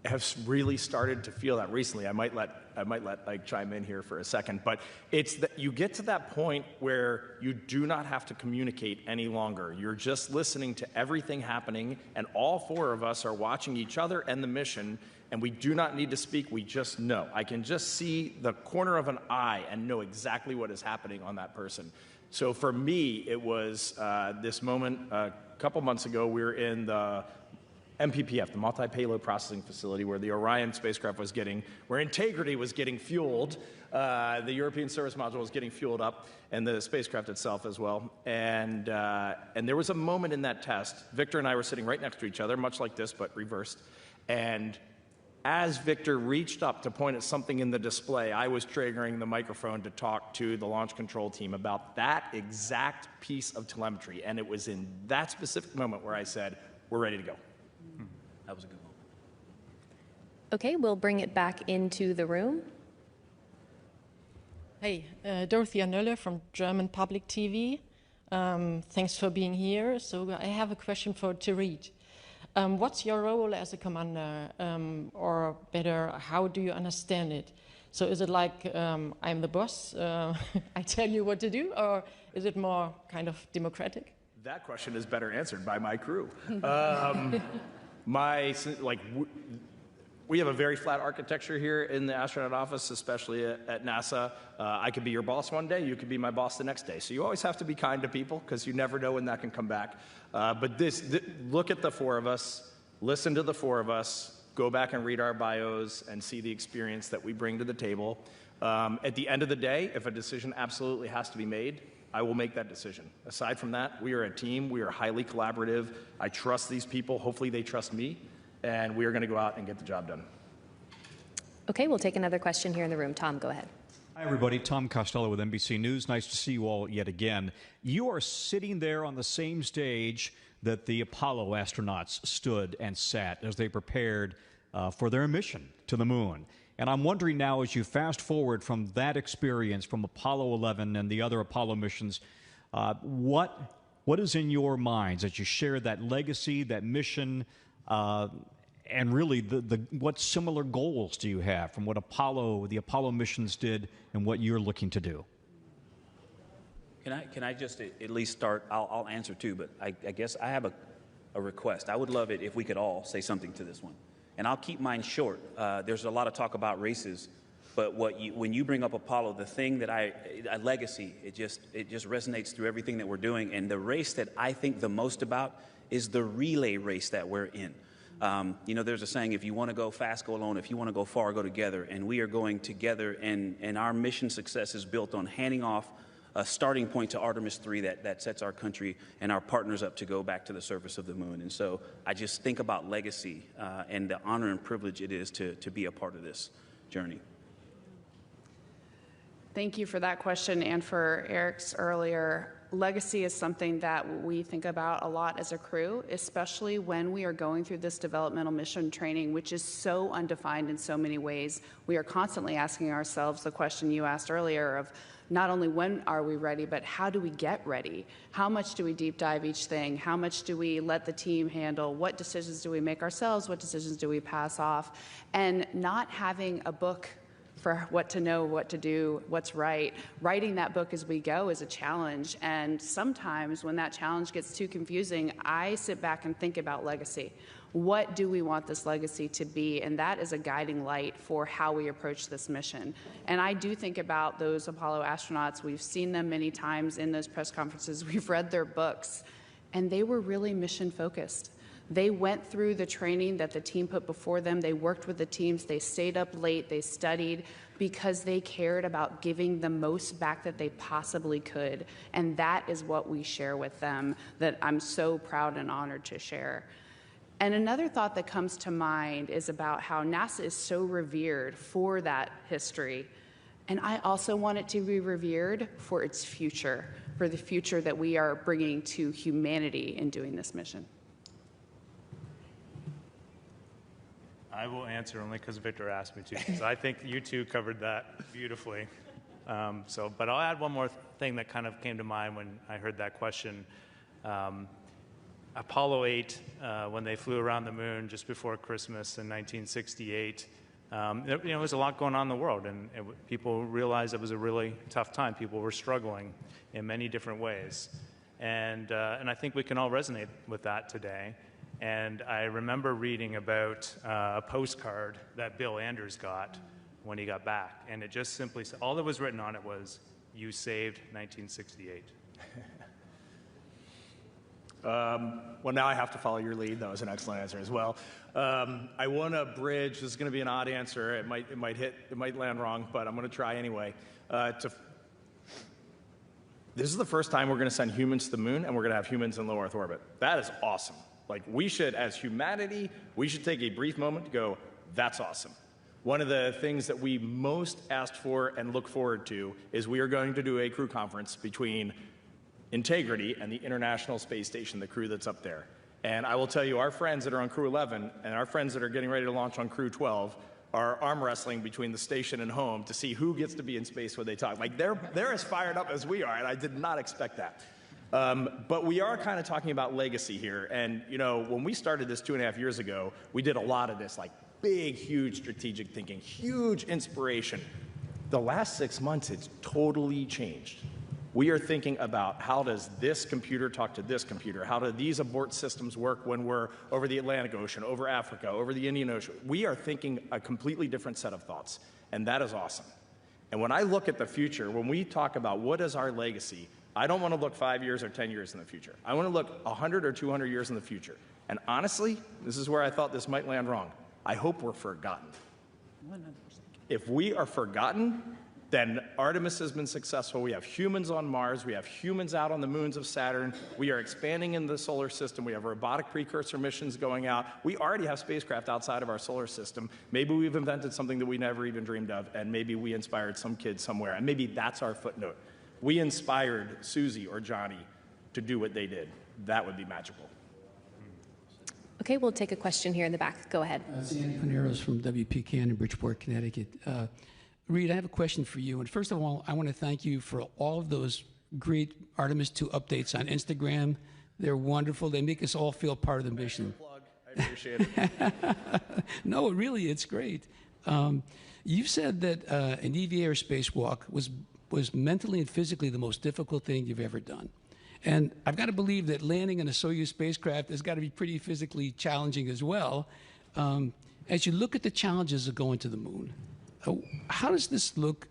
have really started to feel that recently. I might let Ike chime in here for a second, but it's that you get to that point where you do not have to communicate any longer. You're just listening to everything happening, and all 4 of us are watching each other and the mission, and we do not need to speak, we just know. I can just see the corner of an eye and know exactly what is happening on that person. So for me, it was this moment a couple months ago. We were in the MPPF, the Multi-Payload Processing Facility, where the Orion spacecraft was where Integrity was getting fueled, the European Service Module was getting fueled up, and the spacecraft itself as well. And there was a moment in that test. Victor and I were sitting right next to each other, much like this, but reversed. And as Victor reached up to point at something in the display, I was triggering the microphone to talk to the launch control team about that exact piece of telemetry. And it was in that specific moment where I said, we're ready to go. That was a good moment. Okay, we'll bring it back into the room. Hey, Dorothea Nöller from German Public TV. Thanks for being here. So I have a question for Reid. What's your role as a commander, or better, how do you understand it? So is it like I'm the boss, I tell you what to do, or is it more kind of democratic? That question is better answered by my crew. We have a very flat architecture here in the astronaut office, especially at NASA. I could be your boss one day, you could be my boss the next day. So you always have to be kind to people because you never know when that can come back. But look at the four of us, listen to the four of us, go back and read our bios and see the experience that we bring to the table. At the end of the day, if a decision absolutely has to be made, I will make that decision. Aside from that, we are a team, we are highly collaborative. I trust these people, hopefully they trust me. And we are going to go out and get the job done. Okay, we'll take another question here in the room. Tom, go ahead. Hi, everybody. Tom Costello with NBC News. Nice to see you all yet again. You are sitting there on the same stage that the Apollo astronauts stood and sat as they prepared for their mission to the moon. And I'm wondering now, as you fast forward from that experience from Apollo 11 and the other Apollo missions, what is in your minds as you share that legacy, that mission, and really, what similar goals do you have from what the Apollo missions did and what you're looking to do? Can I just at least start? I'll answer too, but I guess I have a request. I would love it if we could all say something to this one. And I'll keep mine short. There's a lot of talk about races, but when you bring up Apollo, the thing that a legacy, it just resonates through everything that we're doing. And the race that I think the most about is the relay race that we're in. You know, there's a saying, if you want to go fast, go alone. If you want to go far, go together. And we are going together, and our mission success is built on handing off a starting point to Artemis II that sets our country and our partners up to go back to the surface of the moon. And so I just think about legacy and the honor and privilege it is to be a part of this journey. Thank you for that question and for Eric's earlier. Legacy is something that we think about a lot as a crew, especially when we are going through this developmental mission training, which is so undefined in so many ways. We are constantly asking ourselves the question you asked earlier of not only when are we ready, but how do we get ready? How much do we deep dive each thing? How much do we let the team handle? What decisions do we make ourselves? What decisions do we pass off? And not having a book for what to know, what to do, what's right. Writing that book as we go is a challenge. And sometimes when that challenge gets too confusing, I sit back and think about legacy. What do we want this legacy to be? And that is a guiding light for how we approach this mission. And I do think about those Apollo astronauts. We've seen them many times in those press conferences. We've read their books, and they were really mission focused. They went through the training that the team put before them. They worked with the teams. They stayed up late. They studied because they cared about giving the most back that they possibly could. And that is what we share with them that I'm so proud and honored to share. And another thought that comes to mind is about how NASA is so revered for that history. And I also want it to be revered for its future, for the future that we are bringing to humanity in doing this mission. I will answer only because Victor asked me to, because I think you two covered that beautifully. But I'll add one more thing that kind of came to mind when I heard that question. Apollo 8, when they flew around the moon just before Christmas in 1968, there was a lot going on in the world, and people realized it was a really tough time. People were struggling in many different ways. And I think we can all resonate with that today. And I remember reading about a postcard that Bill Anders got when he got back. And it just simply said, all that was written on it was, "You saved 1968. Well, now I have to follow your lead. That was an excellent answer as well. I want to bridge. This is going to be an odd answer. It might land wrong, but I'm going to try anyway. This is the first time we're going to send humans to the moon, and we're going to have humans in low Earth orbit. That is awesome. Like, we should, as humanity, we should take a brief moment to go, that's awesome. One of the things that we most asked for and look forward to is we are going to do a crew conference between Integrity and the International Space Station, the crew that's up there. And I will tell you, our friends that are on Crew 11 and our friends that are getting ready to launch on Crew 12 are arm wrestling between the station and home to see who gets to be in space when they talk. Like, they're as fired up as we are, and I did not expect that. But we are kind of talking about legacy here. And, you know, when we started this 2.5 years ago, we did a lot of this, like big, huge strategic thinking, huge inspiration. The last 6 months, it's totally changed. We are thinking about how does this computer talk to this computer? How do these abort systems work when we're over the Atlantic Ocean, over Africa, over the Indian Ocean? We are thinking a completely different set of thoughts, and that is awesome. And when I look at the future, when we talk about what is our legacy, I don't want to look 5 years or 10 years in the future. I want to look 100 or 200 years in the future. And honestly, this is where I thought this might land wrong. I hope we're forgotten. 100%. If we are forgotten, then Artemis has been successful. We have humans on Mars. We have humans out on the moons of Saturn. We are expanding in the solar system. We have robotic precursor missions going out. We already have spacecraft outside of our solar system. Maybe we've invented something that we never even dreamed of, and maybe we inspired some kid somewhere, and maybe that's our footnote. We inspired Susie or Johnny to do what they did. That would be magical. Okay, we'll take a question here in the back. Go ahead. Sandy Paneros from WPCAN in Bridgeport, Connecticut. Reid, I have a question for you. And first of all, I want to thank you for all of those great Artemis II updates on Instagram. They're wonderful. They make us all feel part of the mission. I appreciate it. No, really, it's great. You've said that an EVA or spacewalk was mentally and physically the most difficult thing you've ever done. And I've got to believe that landing in a Soyuz spacecraft has got to be pretty physically challenging as well. As you look at the challenges of going to the moon, how does this look,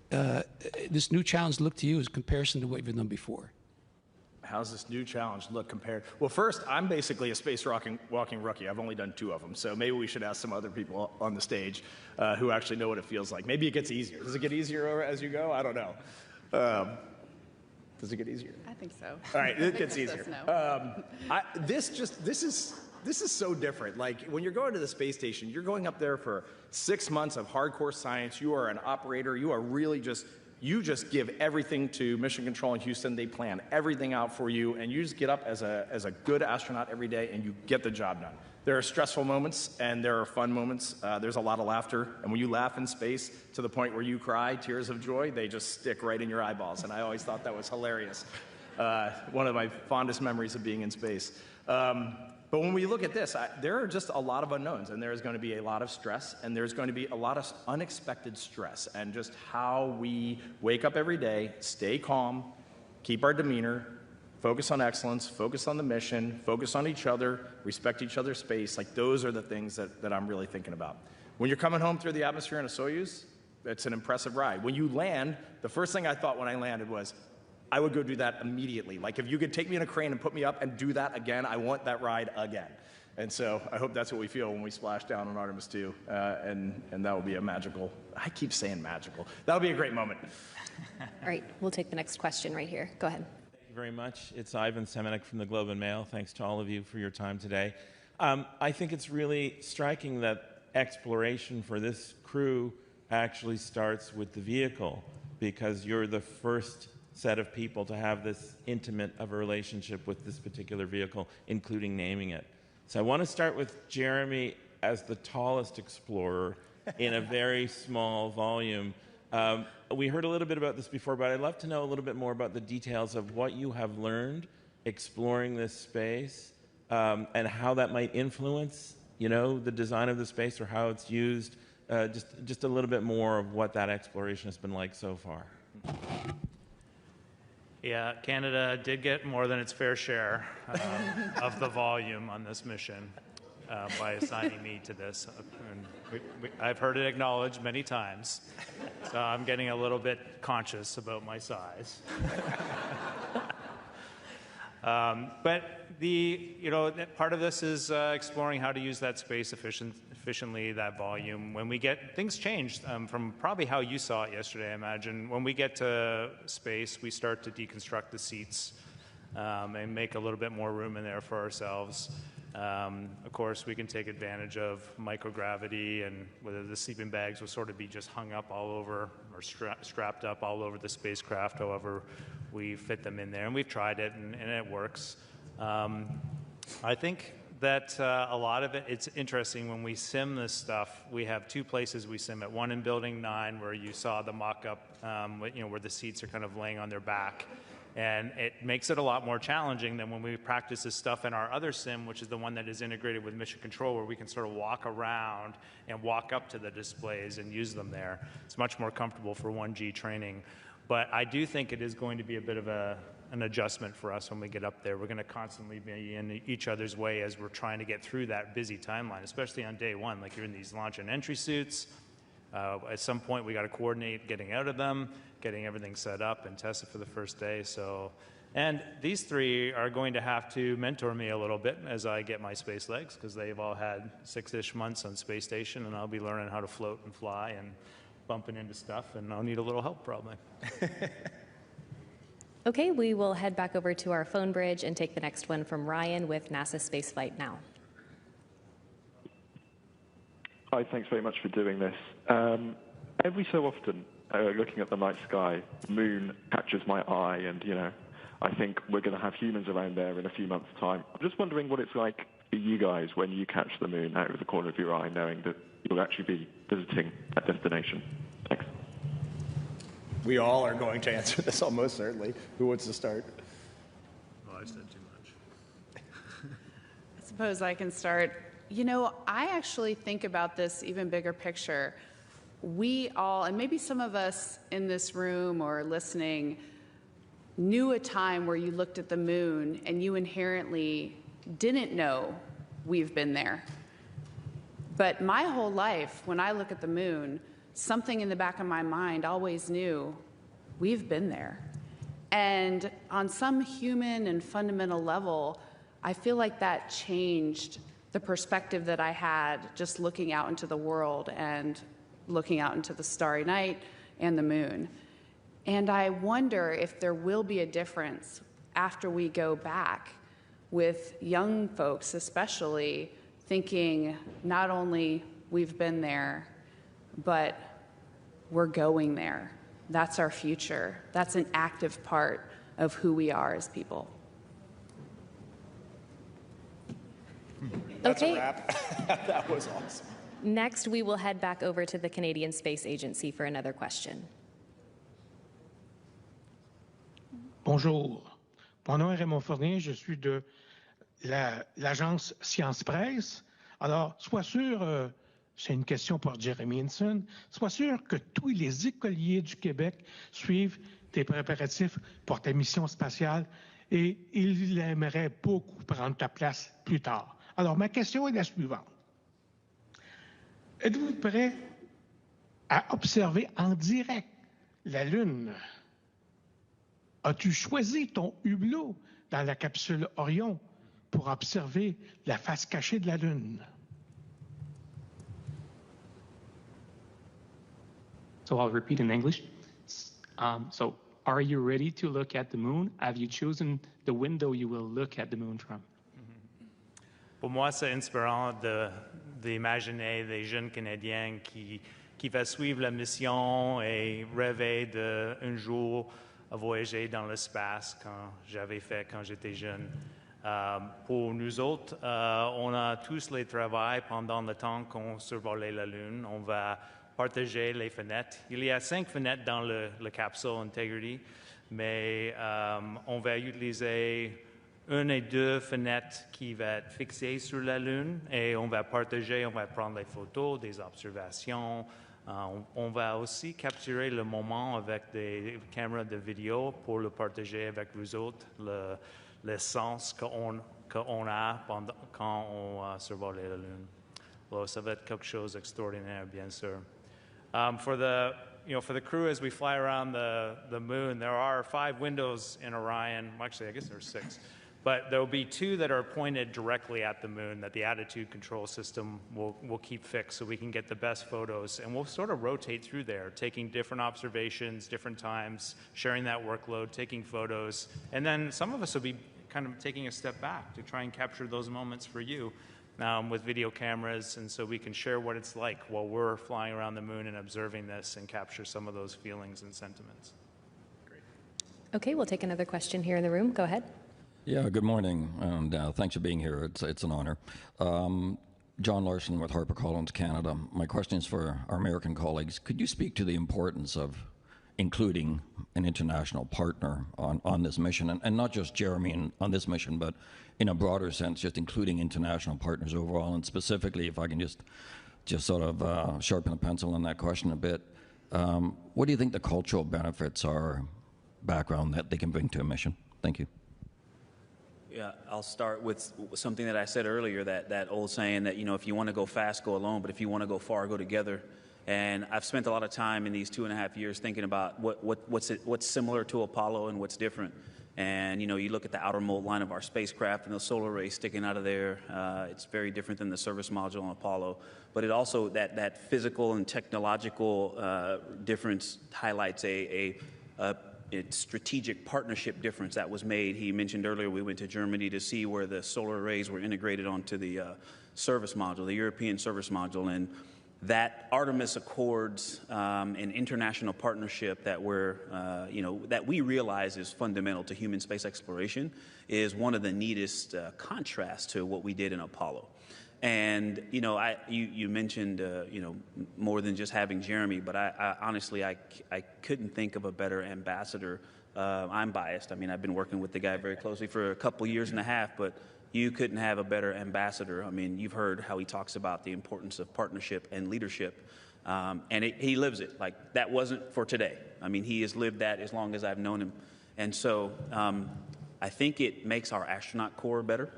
this new challenge look to you as comparison to what you've done before? How's this new challenge look compared? Well, first, I'm basically a space walking rookie. I've only done 2 of them, so maybe we should ask some other people on the stage who actually know what it feels like. Maybe it gets easier. Does it get easier as you go? I don't know. Does it get easier? I think so. All right, it gets easier. No. This is so different. Like when you're going to the space station, you're going up there for 6 months of hardcore science. You are an operator. You are really you just give everything to Mission Control in Houston. They plan everything out for you, and you just get up as a good astronaut every day, and you get the job done. There are stressful moments, and there are fun moments. There's a lot of laughter, and when you laugh in space to the point where you cry, tears of joy, they just stick right in your eyeballs, and I always thought that was hilarious. One of my fondest memories of being in space. But when we look at this, there are just a lot of unknowns, and there's going to be a lot of stress, and there's going to be a lot of unexpected stress, and just how we wake up every day, stay calm, keep our demeanor, focus on excellence, focus on the mission, focus on each other, respect each other's space. Like those are the things that I'm really thinking about. When you're coming home through the atmosphere in a Soyuz, it's an impressive ride. When you land, the first thing I thought when I landed was, I would go do that immediately. Like if you could take me in a crane and put me up and do that again, I want that ride again. And so I hope that's what we feel when we splash down on Artemis II, and that will be a magical, I keep saying magical, that'll be a great moment. All right, we'll take the next question right here. Go ahead. Thank you very much. It's Ivan Semenik from the Globe and Mail. Thanks to all of you for your time today. I think it's really striking that exploration for this crew actually starts with the vehicle, because you're the first set of people to have this intimate of a relationship with this particular vehicle, including naming it. So I want to start with Jeremy as the tallest explorer in a very small volume. We heard a little bit about this before, but I'd love to know a little bit more about the details of what you have learned exploring this space, and how that might influence, the design of the space or how it's used. Just a little bit more of what that exploration has been like so far. Yeah, Canada did get more than its fair share of the volume on this mission by assigning me to this. And I've heard it acknowledged many times, so I'm getting a little bit conscious about my size. But part of this is exploring how to use that space efficiently, that volume. When we get things changed from probably how you saw it yesterday, I imagine. When we get to space, we start to deconstruct the seats and make a little bit more room in there for ourselves. Of course, we can take advantage of microgravity, and whether the sleeping bags will sort of be just hung up all over or strapped up all over the spacecraft, however we fit them in there. And we've tried it, and it works. I think that a lot of it's interesting when we sim this stuff. We have 2 places we sim it. One in Building 9, where you saw the mock-up, where the seats are kind of laying on their back. And it makes it a lot more challenging than when we practice this stuff in our other sim, which is the one that is integrated with Mission Control, where we can sort of walk around and walk up to the displays and use them there. It's much more comfortable for 1G training. But I do think it is going to be a bit of an adjustment for us when we get up there. We're going to constantly be in each other's way as we're trying to get through that busy timeline, especially on day one. Like, you're in these launch and entry suits. At some point, we got to coordinate getting out of them, getting everything set up and tested for the first day. So, and these three are going to have to mentor me a little bit as I get my space legs, because they've all had 6-ish months on space station, and I'll be learning how to float and fly and bumping into stuff, and I'll need a little help probably. Okay, we will head back over to our phone bridge and take the next one from Ryan with NASA Spaceflight Now. Hi, thanks very much for doing this. Every so often, looking at the night sky, the moon catches my eye, and, you know, I think we're going to have humans around there in a few months' time. I'm just wondering what it's like for you guys when you catch the moon out of the corner of your eye, knowing that you'll actually be visiting that destination. Thanks. We all are going to answer this almost certainly. Who wants to start? Oh, I said too much. I suppose I can start. You know, I actually think about this even bigger picture. We all, and maybe some of us in this room or listening, knew a time where you looked at the moon and you inherently didn't know we've been there. But my whole life, when I look at the moon, something in the back of my mind always knew we've been there. And on some human and fundamental level, I feel like that changed the perspective that I had just looking out into the world and looking out into the starry night and the moon. And I wonder if there will be a difference after we go back, with young folks especially thinking not only we've been there, but we're going there. That's our future. That's an active part of who we are as people. That's Okay. a wrap. That was awesome. Next, we will head back over to the Canadian Space Agency for another question. Bonjour. Mon nom est Raymond Fournier, je suis de l'agence Science Presse. Alors, sois sûr, c'est une question pour Jeremy Hansen, sois sûr que tous les écoliers du Québec suivent tes préparatifs pour ta mission spatiale et ils aimeraient beaucoup prendre ta place plus tard. Alors, ma question est la suivante. Êtes-vous prêt à observer en direct la Lune? As-tu choisi ton hublot dans la capsule Orion pour observer la face cachée de la Lune? So I'll repeat in English. So are you ready to look at the moon? Have you chosen the window you will look at the moon from? Pour moi, c'est inspirant d'imaginer des jeunes Canadiens qui vont suivre la mission et rêver d'un jour voyager dans l'espace quand j'étais jeune. Pour nous autres, on a tous les travaux pendant le temps qu'on survolait la Lune. On va partager les fenêtres. Il y a 5 fenêtres dans la capsule Integrity, mais on va utiliser 1 et 2 fenêtres qui vont être fixées sur la Lune et on va partager, on va prendre les photos, des observations. On va aussi capturer le moment avec des caméras de vidéo pour le partager avec vous autres, le sens qu'on a quand on survole la Lune. Alors, ça va être quelque chose d'extraordinaire, bien sûr. For the crew, as we fly around the moon, there are 5 windows in Orion. Actually, I guess there's 6. But there will be 2 that are pointed directly at the moon that the attitude control system will keep fixed so we can get the best photos. And we'll sort of rotate through there, taking different observations, different times, sharing that workload, taking photos. And then some of us will be kind of taking a step back to try and capture those moments for you with video cameras. And so we can share what it's like while we're flying around the moon and observing this and capture some of those feelings and sentiments. Great. Okay, we'll take another question here in the room. Go ahead. Yeah, good morning, and thanks for being here. It's an honor. John Larson with HarperCollins Canada. My question is for our American colleagues. Could you speak to the importance of including an international partner on this mission, and not just Jeremy on this mission, but in a broader sense, just including international partners overall. And specifically, if I can just sort of sharpen a pencil on that question a bit, what do you think the cultural benefits are, background that they can bring to a mission? Thank you. Yeah, I'll start with something that I said earlier, that old saying that, if you want to go fast, go alone, but if you want to go far, go together. And I've spent a lot of time in these 2.5 years thinking about what's similar to Apollo and what's different. And, you look at the outer mold line of our spacecraft and those solar rays sticking out of there. It's very different than the service module on Apollo. But it also, that physical and technological difference highlights a strategic partnership difference that was made. He mentioned earlier we went to Germany to see where the solar arrays were integrated onto the service module, the European service module, and that Artemis Accords, an international partnership that that we realize is fundamental to human space exploration, is one of the neatest contrasts to what we did in Apollo. And you mentioned more than just having Jeremy, but I honestly couldn't think of a better ambassador. I'm biased. I mean, I've been working with the guy very closely for a couple years and a half, but you couldn't have a better ambassador. I mean, you've heard how he talks about the importance of partnership and leadership, and he lives it. Like, that wasn't for today. I mean, he has lived that as long as I've known him, and so I think it makes our astronaut corps better.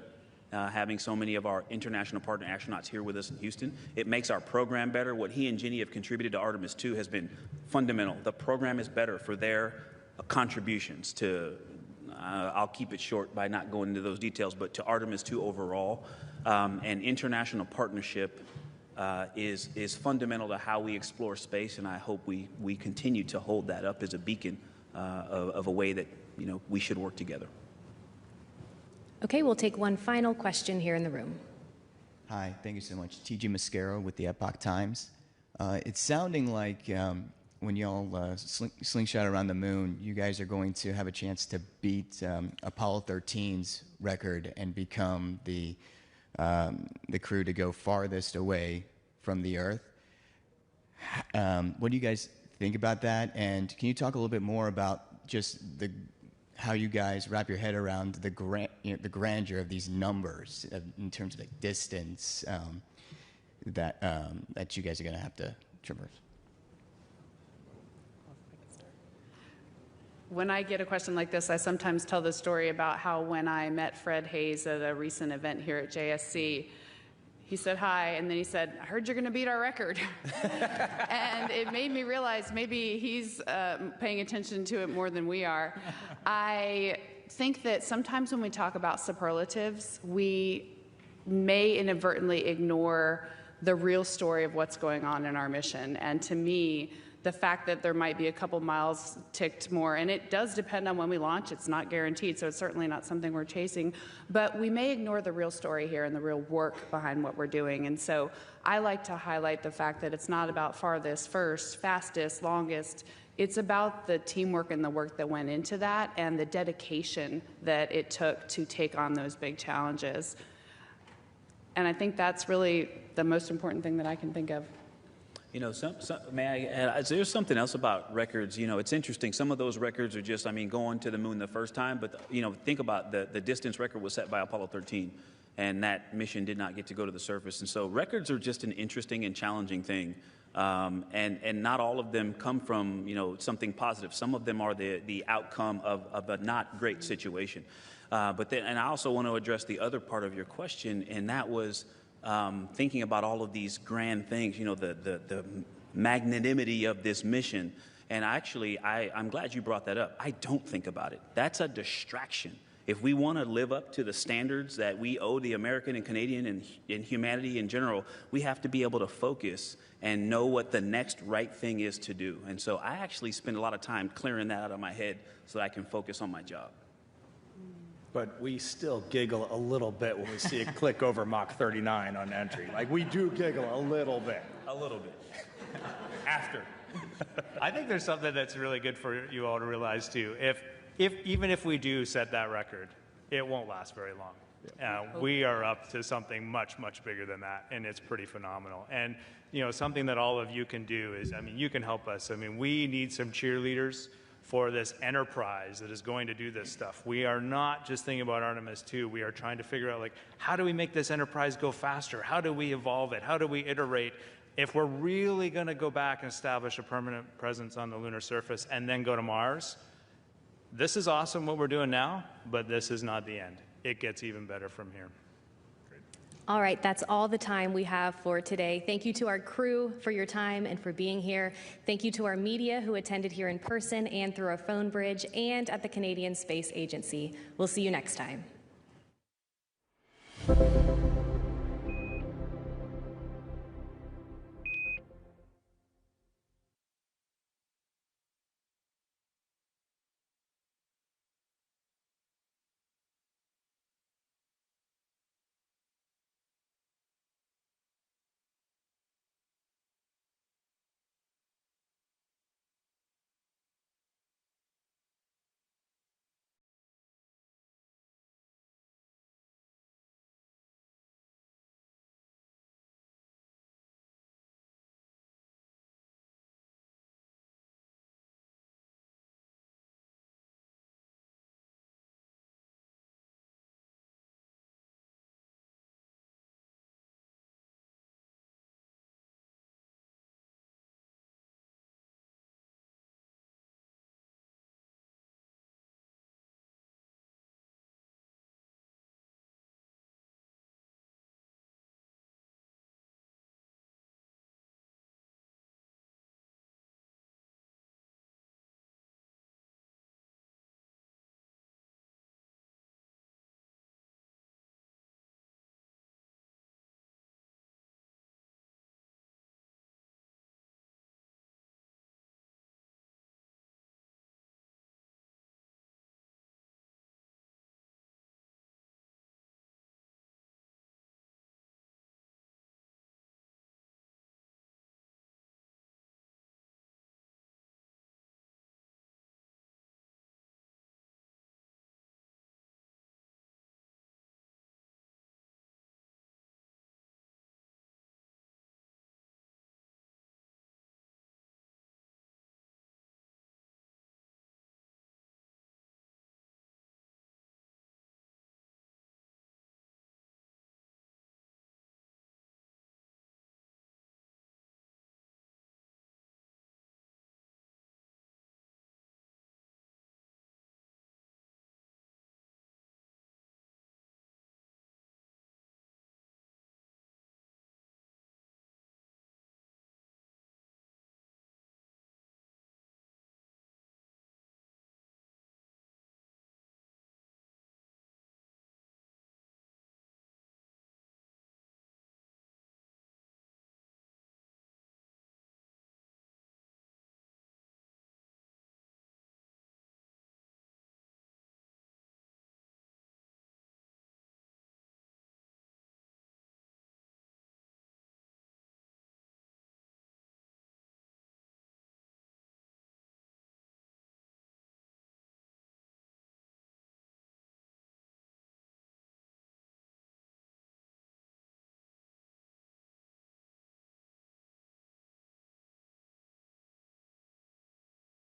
Having so many of our international partner astronauts here with us in Houston. It makes our program better. What he and Jenny have contributed to Artemis II has been fundamental. The program is better for their contributions to, I'll keep it short by not going into those details, but to Artemis II overall. And international partnership is fundamental to how we explore space, and I hope we continue to hold that up as a beacon of a way that we should work together. Okay, we'll take one final question here in the room. Hi, thank you so much. T.J. Mascaro with the Epoch Times. It's sounding like when y'all slingshot around the moon, you guys are going to have a chance to beat Apollo 13's record and become the crew to go farthest away from the Earth. What do you guys think about that? And can you talk a little bit more about just how you guys wrap your head around the grandeur of these numbers in terms of like distance that you guys are going to have to traverse? When I get a question like this, I sometimes tell the story about how when I met Fred Hayes at a recent event here at JSC, he said hi, and then he said, "I heard you're going to beat our record." And it made me realize maybe he's paying attention to it more than we are. I think that sometimes when we talk about superlatives, we may inadvertently ignore the real story of what's going on in our mission. And to me, the fact that there might be a couple miles ticked more, and it does depend on when we launch, it's not guaranteed, so it's certainly not something we're chasing, but we may ignore the real story here and the real work behind what we're doing. And so I like to highlight the fact that it's not about farthest, first, fastest, longest. It's about the teamwork and the work that went into that and the dedication that it took to take on those big challenges. And I think that's really the most important thing that I can think of. May I add, there's something else about records. It's interesting. Some of those records are just, going to the moon the first time. But, think about the distance record was set by Apollo 13. And that mission did not get to go to the surface. And so records are just an interesting and challenging thing. And not all of them come from, something positive. Some of them are the outcome of a not great situation. And I also want to address the other part of your question, and that was thinking about all of these grand things, the magnanimity of this mission. And actually, I'm glad you brought that up. I don't think about it. That's a distraction. If we want to live up to the standards that we owe the American and Canadian and humanity in general, we have to be able to focus and know what the next right thing is to do. And so I actually spend a lot of time clearing that out of my head so that I can focus on my job. But we still giggle a little bit when we see it click over Mach 39 on entry. Like, we do giggle a little bit. A little bit. After. I think there's something that's really good for you all to realize, too. Even if we do set that record, it won't last very long. We are up to something much, much bigger than that, and it's pretty phenomenal. And, you know, something that all of you can do is, I mean, you can help us. I mean, we need some cheerleaders for this enterprise that is going to do this stuff. We are not just thinking about Artemis II. We are trying to figure out, like, how do we make this enterprise go faster? How do we evolve it? How do we iterate? If we're really going to go back and establish a permanent presence on the lunar surface and then go to Mars, this is awesome what we're doing now, but this is not the end. It gets even better from here. All right, that's all the time we have for today. Thank you to our crew for your time and for being here. Thank you to our media who attended here in person and through our phone bridge and at the Canadian Space Agency. We'll see you next time.